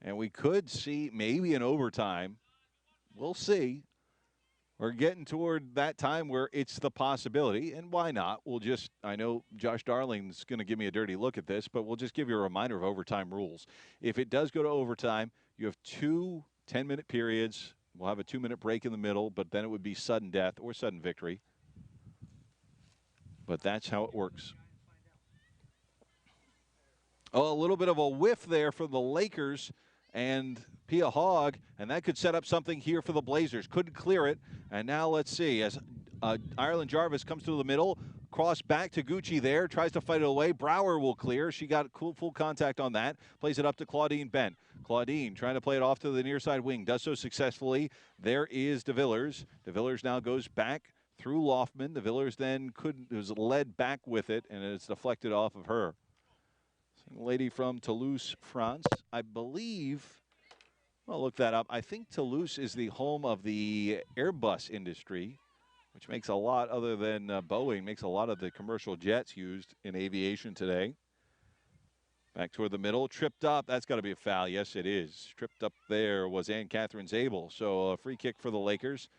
and we could see maybe an overtime. We'll see. We're getting toward that time where it's the possibility, and why not? We'll just, I know Josh Darling's going to give me a dirty look at this, but we'll just give you a reminder of overtime rules. If it does go to overtime, you have 2 10-minute periods. We'll have a 2-minute break in the middle, but then it would be sudden death or sudden victory. But that's how it works. Oh, a little bit of a whiff there for the Lakers and Pia Hogg, and that could set up something here for the Blazers. Couldn't clear it, and now let's see as Ireland Jarvis comes to the middle, cross back to Gucci there, tries to fight it away. Brower will clear. She got full contact on that. Plays it up to Claudine Bent. Claudine trying to play it off to the near side wing, does so successfully. There is DeVillers. DeVillers now goes back through Loftman. DeVillers then was led back with it, and it's deflected off of her. Lady from Toulouse, France, I believe. I'll look that up. I think Toulouse is the home of the Airbus industry, which makes a lot, other than Boeing, makes a lot of the commercial jets used in aviation today. Back toward the middle, tripped up. That's got to be a foul. Yes, it is. Tripped up there was Anne-Catherine Zabel. So a free kick for the Lakers.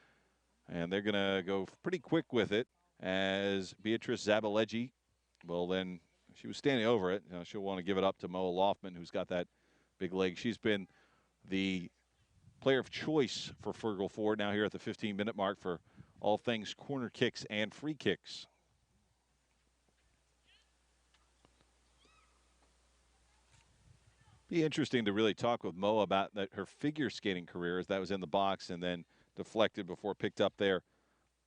And they're going to go pretty quick with it as Beatrice Zabaleggi will then, she was standing over it. She'll want to give it up to Moa Loftman, who's got that big leg. She's been the player of choice for Fergal Ford now here at the 15-minute mark for all things corner kicks and free kicks. Be interesting to really talk with Moa about her figure skating career, as that was in the box and then deflected before picked up there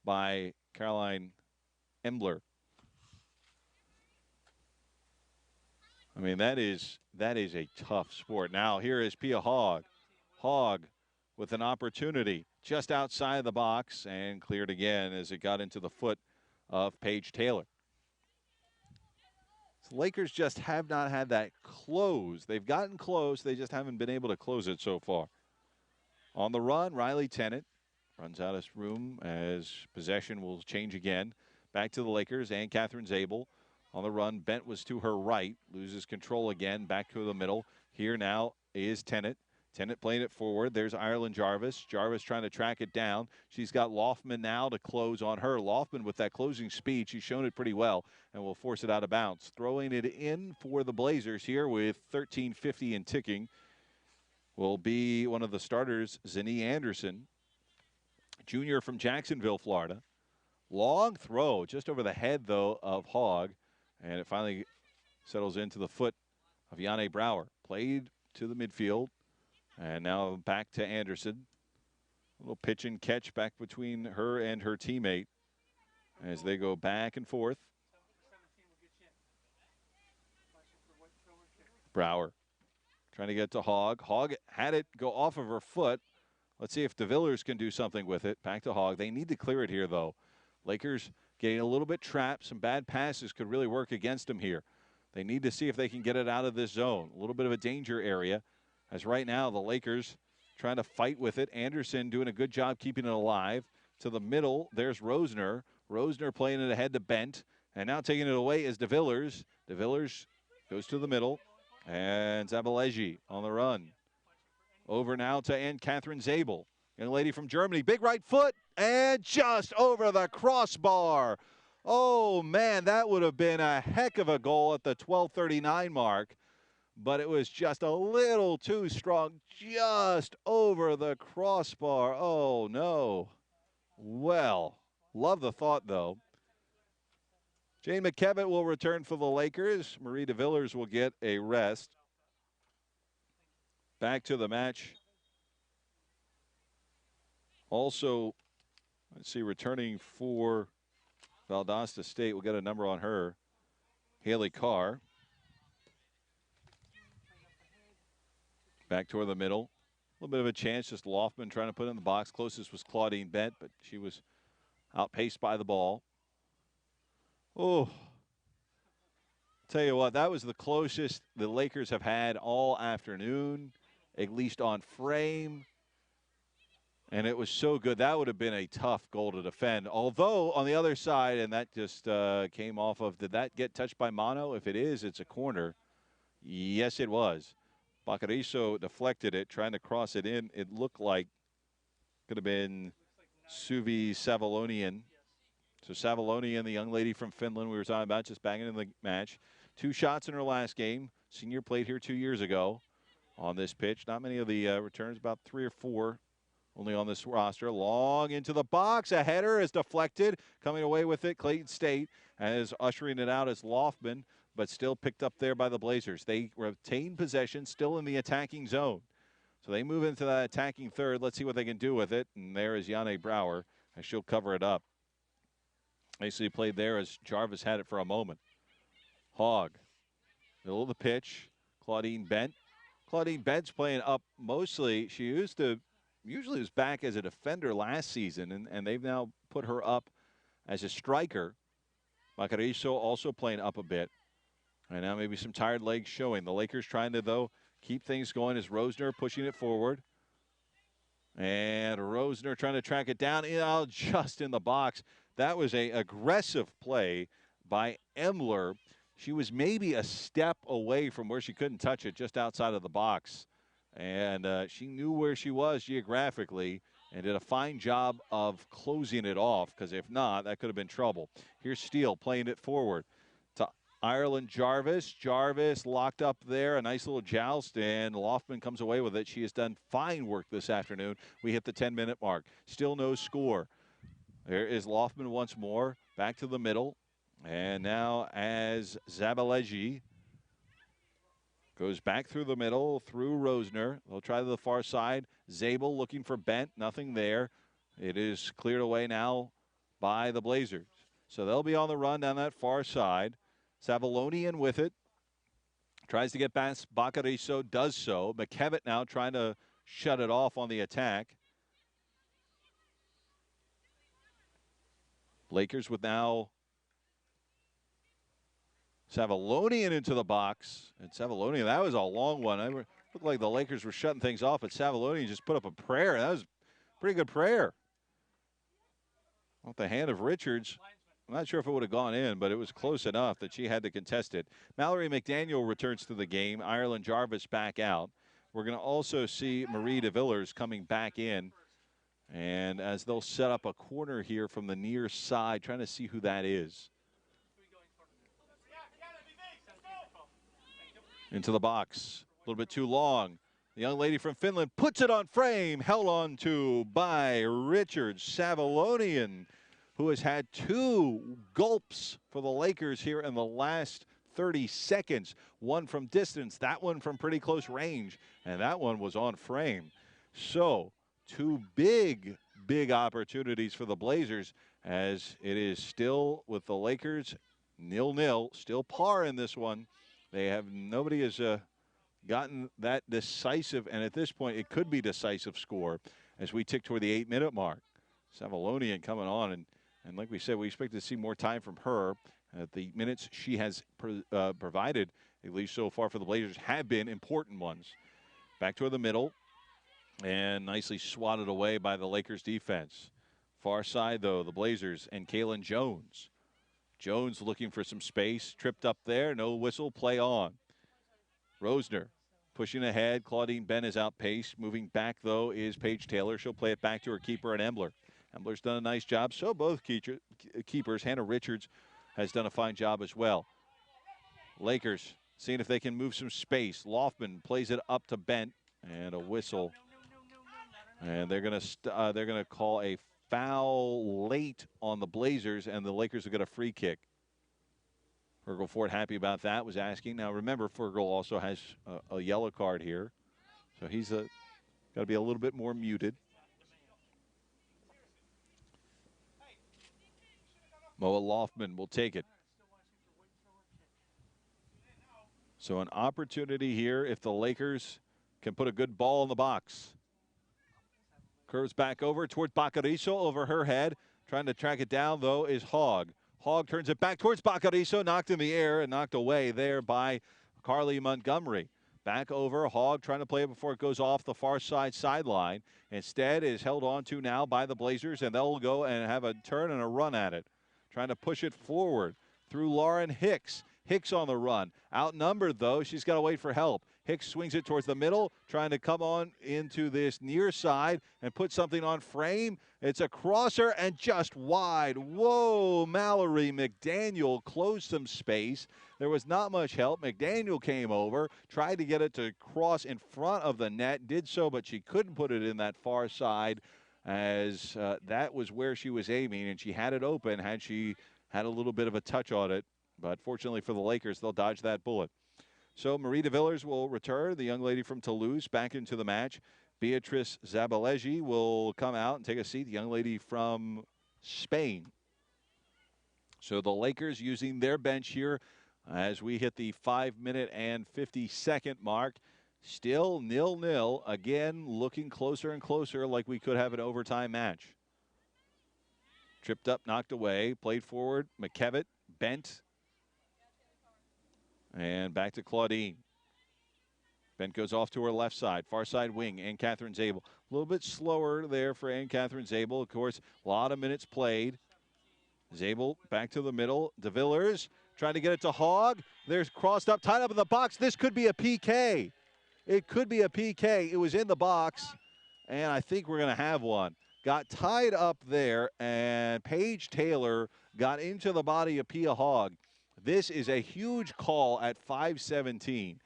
by Caroline Embler. I mean, that is a tough sport. Now here is Pia Hogg. Hogg with an opportunity just outside the box and cleared again as it got into the foot of Paige Taylor. The Lakers just have not had that close. They've gotten close. They just haven't been able to close it so far. On the run, Riley Tennant runs out of room as possession will change again. Back to the Lakers, and Catherine Zabel. On the run, Bent was to her right. Loses control again, back to the middle. Here now is Tennant. Tennant playing it forward. There's Ireland Jarvis. Jarvis trying to track it down. She's got Loftman now to close on her. Loftman with that closing speed. She's shown it pretty well and will force it out of bounds. Throwing it in for the Blazers here with 13:50 and ticking will be one of the starters, Zinnie Anderson, junior from Jacksonville, Florida. Long throw just over the head, though, of Hogg, and it finally settles into the foot of Yanne Brower. Played to the midfield. And now back to Anderson. A little pitch and catch back between her and her teammate as they go back and forth. Brower trying to get to Hogg. Hogg had it go off of her foot. Let's see if DeVillers can do something with it. Back to Hogg. They need to clear it here, though. Lakers getting a little bit trapped. Some bad passes could really work against them here. They need to see if they can get it out of this zone. A little bit of a danger area. As right now, the Lakers trying to fight with it. Anderson doing a good job keeping it alive. To the middle, there's Rosner. Rosner playing it ahead to Bent. And now taking it away is DeVillers. DeVillers goes to the middle. And Zabaleggi on the run. Over now to Anne-Catherine Zabel. Young lady from Germany. Big right foot. And just over the crossbar. Oh, man, that would have been a heck of a goal at the 12:39 mark. But it was just a little too strong, just over the crossbar. Oh, no. Well, love the thought, though. Jane McKevitt will return for the Lakers. Marie DeVillers will get a rest. Back to the match. Also, let's see, returning for Valdosta State. We'll get a number on her. Haley Carr. Back toward the middle. A little bit of a chance, just Loftman trying to put it in the box. Closest was Claudine Bent, but she was outpaced by the ball. Oh, tell you what, that was the closest the Lakers have had all afternoon, at least on frame. And it was so good. That would have been a tough goal to defend. Although, on the other side, and that just came off of, did that get touched by Mono? If it is, it's a corner. Yes, it was. Bacariso deflected it, trying to cross it in. It looked like could have been Suvi Savalonian. So Savalonian, the young lady from Finland we were talking about, just banging in the match. 2 shots in her last game. Senior played here 2 years ago on this pitch. Not many of the returns, about 3 or 4 only on this roster. Long into the box. A header is deflected. Coming away with it, Clayton State, as ushering it out as Loftman, but still picked up there by the Blazers. They retain possession, still in the attacking zone. So they move into that attacking third. Let's see what they can do with it. And there is Yanne Brouwer, and she'll cover it up. Nicely played there as Jarvis had it for a moment. Hogg, middle of the pitch. Claudine Bent. Claudine Bent's playing up mostly. She usually was back as a defender last season, and they've now put her up as a striker. Macarizo also playing up a bit. And now maybe some tired legs showing. The Lakers trying to, though, keep things going as Rosner pushing it forward. And Rosner trying to track it down just in the box. That was an aggressive play by Emler. She was maybe a step away from where she couldn't touch it, just outside of the box. And she knew where she was geographically and did a fine job of closing it off, because if not, that could have been trouble. Here's Steele playing it forward to Ireland Jarvis. Jarvis locked up there, a nice little joust, and Loftman comes away with it. She has done fine work this afternoon. We hit the 10-minute mark. Still no score. There is Loftman once more, back to the middle. And now as Zabaleji goes back through the middle, through Rosner. They'll try to the far side. Zabel looking for Bent. Nothing there. It is cleared away now by the Blazers. So they'll be on the run down that far side. Savalonian with it. Tries to get past Bacariso, does so. McKevitt now trying to shut it off on the attack. Lakers with now Savalonian into the box. And Savalonian, that was a long one. It looked like the Lakers were shutting things off, but Savalonian just put up a prayer. That was a pretty good prayer. Off the hand of Richards. I'm not sure if it would have gone in, but it was close enough that she had to contest it. Mallory McDaniel returns to the game. Ireland Jarvis back out. We're going to also see Marie DeVillers coming back in. And as they'll set up a corner here from the near side, trying to see who that is. Into the box. A little bit too long. The young lady from Finland puts it on frame. Held on to by Richards. Savalonian, who has had 2 gulps for the Lakers here in the last 30 seconds. One from distance, that one from pretty close range, and that one was on frame. So 2 big opportunities for the Blazers, as it is still with the Lakers 0-0, still par in this one. Nobody has gotten that decisive, and at this point it could be decisive score as we tick toward the 8-minute mark. Savalonian coming on, and like we said, we expect to see more time from her. The minutes she has provided, at least so far for the Blazers, have been important ones. Back toward the middle, and nicely swatted away by the Lakers defense. Far side, though, the Blazers and Kaylin Jones. Jones looking for some space, tripped up there, no whistle, play on. Rosner pushing ahead. Claudine Bent is outpaced. Moving back, though, is Paige Taylor. She'll play it back to her keeper and Embler. Embler's done a nice job. So both keepers. Hannah Richards has done a fine job as well. Lakers seeing if they can move some space. Loftman plays it up to Bent, and a whistle. And they're gonna call a foul late on the Blazers, and the Lakers will get a free kick. Fergal Ford happy about that, was asking. Now remember, Fergal also has a yellow card here, so he's got to be a little bit more muted. Moa Loftman will take it. So an opportunity here if the Lakers can put a good ball in the box. Curves back over towards Bacariso over her head. Trying to track it down, though, is Hogg. Hogg turns it back towards Bacariso, knocked in the air and knocked away there by Carly Montgomery. Back over, Hogg trying to play it before it goes off the far side sideline. Instead is held on to now by the Blazers, and they'll go and have a turn and a run at it. Trying to push it forward through Lauren Hicks. Hicks on the run. Outnumbered, though. She's got to wait for help. Hicks swings it towards the middle, trying to come on into this near side and put something on frame. It's a crosser and just wide. Whoa, Mallory McDaniel closed some space. There was not much help. McDaniel came over, tried to get it to cross in front of the net, did so, but she couldn't put it in that far side, as that was where she was aiming, and she had it open had she had a little bit of a touch on it. But fortunately for the Lakers, they'll dodge that bullet. So Marie de Villers will return, the young lady from Toulouse, back into the match. Beatrice Zabaleji will come out and take a seat, the young lady from Spain. So the Lakers using their bench here as we hit the 5-minute and 50-second mark. Still 0-0. Again, looking closer and closer like we could have an overtime match. Tripped up, knocked away, played forward. McKevitt bent. And back to Claudine. Bent goes off to her left side, far side wing, Ann Catherine Zabel. A little bit slower there for Ann Catherine Zabel. Of course, a lot of minutes played. Zabel back to the middle. De Villers trying to get it to Hogg. There's crossed up, tied up in the box. This could be a PK. It could be a PK. It was in the box, and I think we're going to have one. Got tied up there, and Paige Taylor got into the body of Pia Hogg. This is a huge call at 5:17.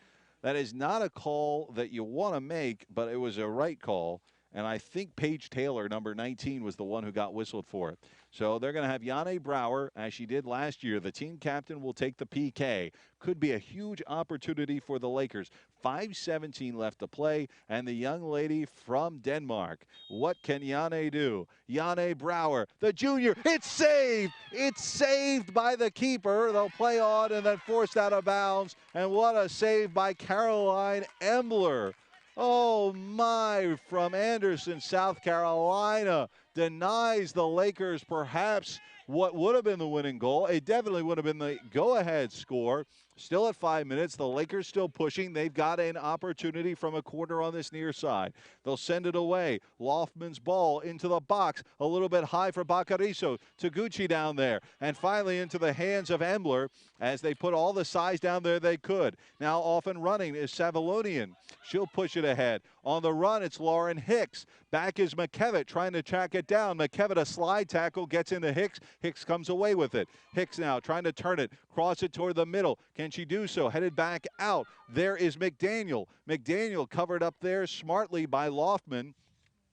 That is not a call that you want to make, but it was a right call. And I think Paige Taylor, number 19, was the one who got whistled for it. So they're going to have Yane Brouwer, as she did last year. The team captain will take the PK. Could be a huge opportunity for the Lakers. 5:17 left to play, and the young lady from Denmark. What can Yane do? Yane Brouwer, the junior. It's saved! It's saved by the keeper. They'll play on and then forced out of bounds. And what a save by Caroline Embler. Oh, my, from Anderson, South Carolina, denies the Lakers perhaps what would have been the winning goal. It definitely would have been the go-ahead score. Still at 5 minutes. The Lakers still pushing. They've got an opportunity from a corner on this near side. They'll send it away. Loftman's ball into the box. A little bit high for Bacariso. Taguchi down there. And finally into the hands of Embler as they put all the size down there they could. Now off and running is Savalonian. She'll push it ahead. On the run, it's Lauren Hicks. Back is McKevitt trying to track it down. McKevitt, a slide tackle, gets into Hicks. Hicks comes away with it. Hicks now trying to turn it, cross it toward the middle. Can she do so? Headed back out. There is McDaniel. McDaniel covered up there smartly by Loftman.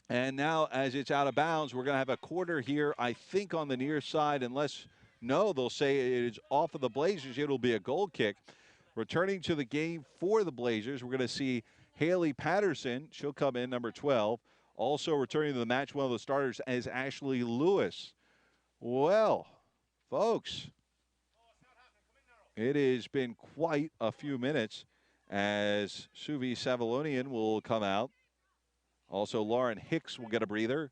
And now as it's out of bounds, we're going to have a quarter here, I think, on the near side. Unless, no, they'll say it is off of the Blazers. It'll be a goal kick. Returning to the game for the Blazers, we're going to see Haley Patterson. She'll come in, number 12. Also returning to the match, one of the starters, is Ashley Lewis. Well, folks, it has been quite a few minutes as Suvi Savalonian will come out. Also, Lauren Hicks will get a breather.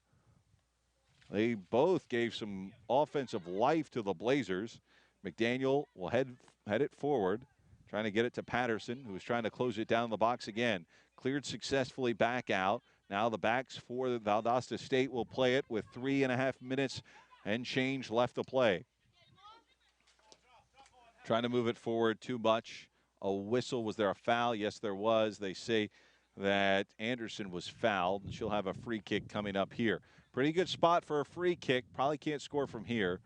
They both gave some offensive life to the Blazers. McDaniel will head it forward, trying to get it to Patterson, who was trying to close it down in the box again. Cleared successfully back out. Now the backs for Valdosta State will play it with 3.5 minutes and change left to play. Trying to move it forward too much. A whistle. Was there a foul? Yes, there was. They say that Anderson was fouled, and she'll have a free kick coming up here. Pretty good spot for a free kick. Probably can't score from here,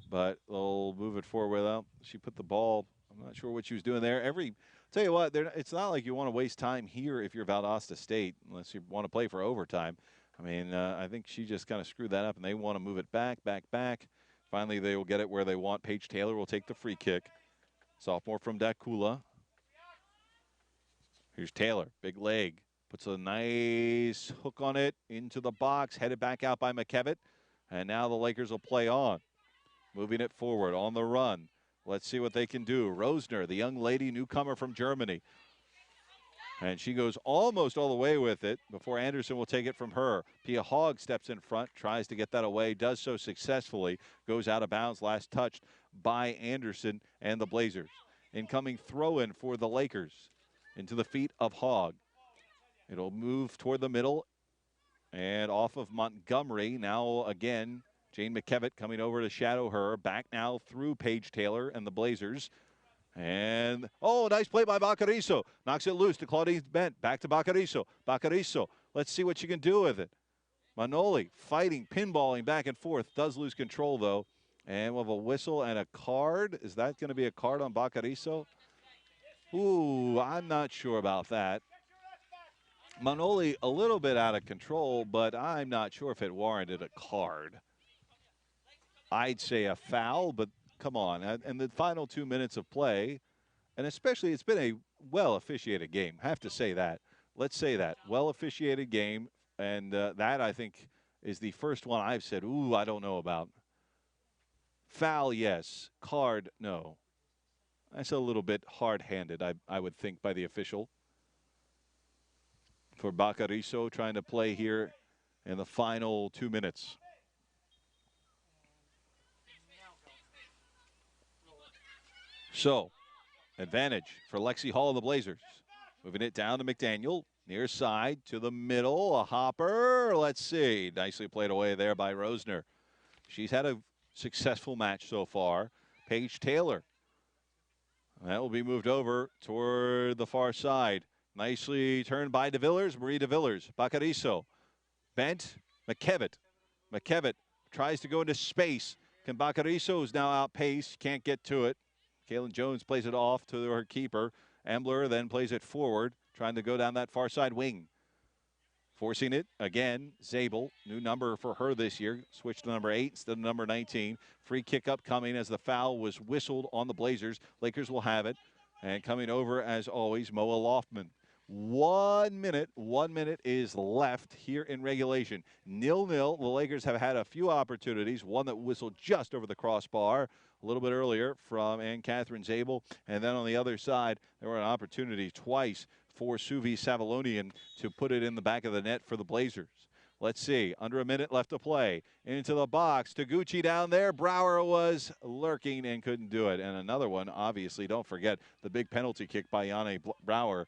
but they'll move it forward. Well, she put the ball. I'm not sure what she was doing there. Tell you what, it's not like you want to waste time here if you're Valdosta State, unless you want to play for overtime. I mean, I think she just kind of screwed that up, and they want to move it back. Finally, they will get it where they want. Paige Taylor will take the free kick. Sophomore from Dakula. Here's Taylor, big leg. Puts a nice hook on it into the box, headed back out by McKevitt. And now the Lakers will play on. Moving it forward on the run. Let's see what they can do. Rosner, the young lady newcomer from Germany. And she goes almost all the way with it before Anderson will take it from her. Pia Hogg steps in front, tries to get that away, does so successfully. Goes out of bounds, last touched by Anderson and the Blazers. Incoming throw-in for the Lakers into the feet of Hogg. It'll move toward the middle and off of Montgomery. Now again, Jane McKevitt coming over to shadow her. Back now through Paige Taylor and the Blazers. And, oh, nice play by Bacariso. Knocks it loose to Claudine Bent. Back to Bacariso. Bacariso, let's see what she can do with it. Manoli fighting, pinballing back and forth. Does lose control, though. And we'll have a whistle and a card. Is that going to be a card on Bacariso? Ooh, I'm not sure about that. Manoli a little bit out of control, but I'm not sure if it warranted a card. I'd say a foul, but come on. And the final 2 minutes of play, And especially, it's been a well officiated game. Have to say that. Let's say that. Well officiated game. And that, I think, is the first one I've said, ooh, I don't know about. Foul, yes. Card, no. That's a little bit hard-handed, I would think, by the official. For Bacariso trying to play here in the final 2 minutes. So, advantage for Lexi Hall and the Blazers. Moving it down to McDaniel. Near side to the middle. A hopper. Let's see. Nicely played away there by Rosner. She's had a successful match so far. Paige Taylor. That will be moved over toward the far side. Nicely turned by DeVillers. Marie DeVillers. Bacariso. Bent. McKevitt. McKevitt tries to go into space. Can Bacariso, who's now outpaced, can't get to it. Kaylin Jones plays it off to her keeper. Ambler then plays it forward, trying to go down that far side wing. Forcing it again, Zabel, new number for her this year. Switched to number 8 instead of number 19. Free kick upcoming as the foul was whistled on the Blazers. Lakers will have it. And coming over, as always, Moa Loftman. 1 minute is left here in regulation. 0-0. The Lakers have had a few opportunities. One that whistled just over the crossbar a little bit earlier from Ann-Catherine Zabel. And then on the other side, there were an opportunity twice for Suvi Savalonian to put it in the back of the net for the Blazers. Let's see, under a minute left to play. Into the box, Taguchi down there. Brower was lurking and couldn't do it. And another one, obviously, don't forget the big penalty kick by Yanni Brower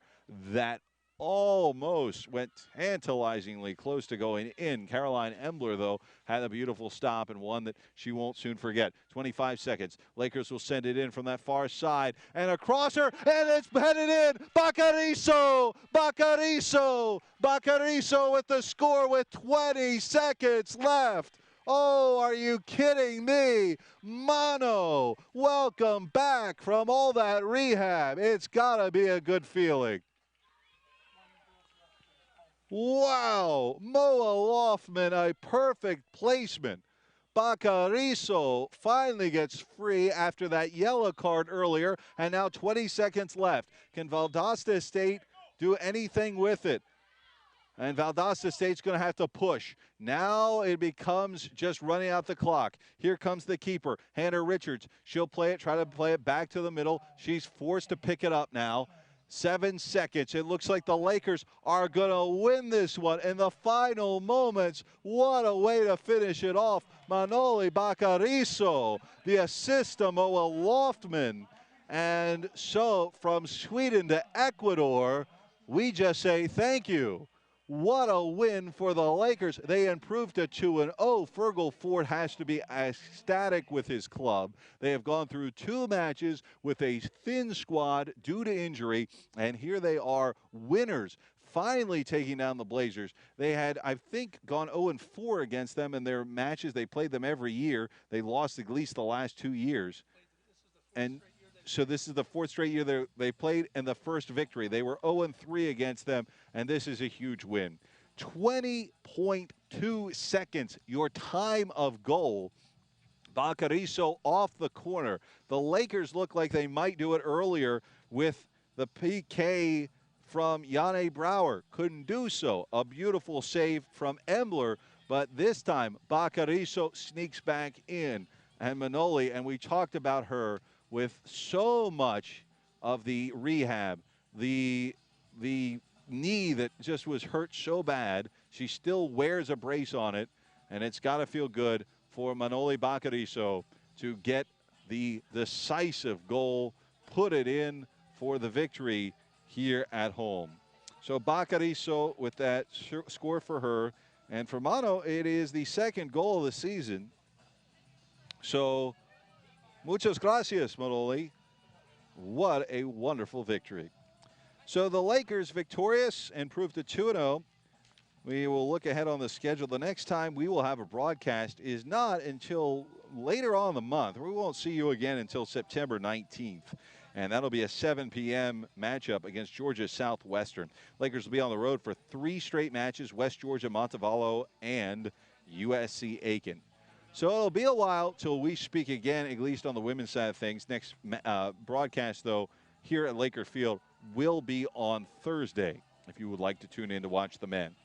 that almost went tantalizingly close to going in. Caroline Embler, though, had a beautiful stop and one that she won't soon forget. 25 seconds. Lakers will send it in from that far side. And a crosser, and it's headed in. Bacariso! Bacariso! Bacariso with the score with 20 seconds left. Oh, are you kidding me? Mono, welcome back from all that rehab. It's got to be a good feeling. Wow, Moa Loftman, a perfect placement. Bacariso finally gets free after that yellow card earlier, and now 20 seconds left. Can Valdosta State do anything with it? And Valdosta State's going to have to push. Now it becomes just running out the clock. Here comes the keeper, Hannah Richards. She'll play it, try to play it back to the middle. She's forced to pick it up now. 7 seconds. It looks like the Lakers are going to win this one in the final moments. What a way to finish it off. Manoli Bacariso, the assist to Moa Loftman. And so from Sweden to Ecuador, we just say thank you. What a win for the Lakers. They improved to 2-0. Fergal Ford has to be ecstatic with his club. They have gone through 2 matches with a thin squad due to injury, and here they are, winners, finally taking down the Blazers. They had, I think, gone 0-4 against them in their matches. They played them every year. They lost at least the last 2 years. And so this is the 4th straight year they played, and the first victory. They were 0-3 against them, and this is a huge win. 20.2 seconds, your time of goal. Bacariso off the corner. The Lakers look like they might do it earlier with the PK from Yanni Brower. Couldn't do so. A beautiful save from Embler, but this time Bacariso sneaks back in. And Manoli, and we talked about her with so much of the rehab, the knee that just was hurt so bad, she still wears a brace on it, and it's got to feel good for Manoli Bacariso to get the decisive goal, put it in for the victory here at home. So Bacariso with that score for her, and for Mano, it is the 2nd goal of the season. So muchas gracias, Manoli. What a wonderful victory. So the Lakers victorious and proved to 2-0. We will look ahead on the schedule. The next time we will have a broadcast is not until later on in the month. We won't see you again until September 19th. And that'll be a 7 p.m. matchup against Georgia Southwestern. Lakers will be on the road for 3 straight matches, West Georgia, Montevallo, and USC Aiken. So it'll be a while till we speak again, at least on the women's side of things. Next broadcast, though, here at Laker Field will be on Thursday, if you would like to tune in to watch the men.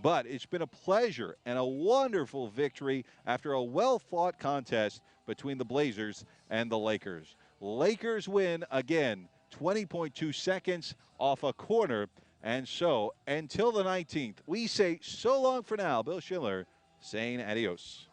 But it's been a pleasure and a wonderful victory after a well-fought contest between the Blazers and the Lakers. Lakers win again, 20.2 seconds off a corner. And so, until the 19th, we say so long for now. Bill Schindler saying adios.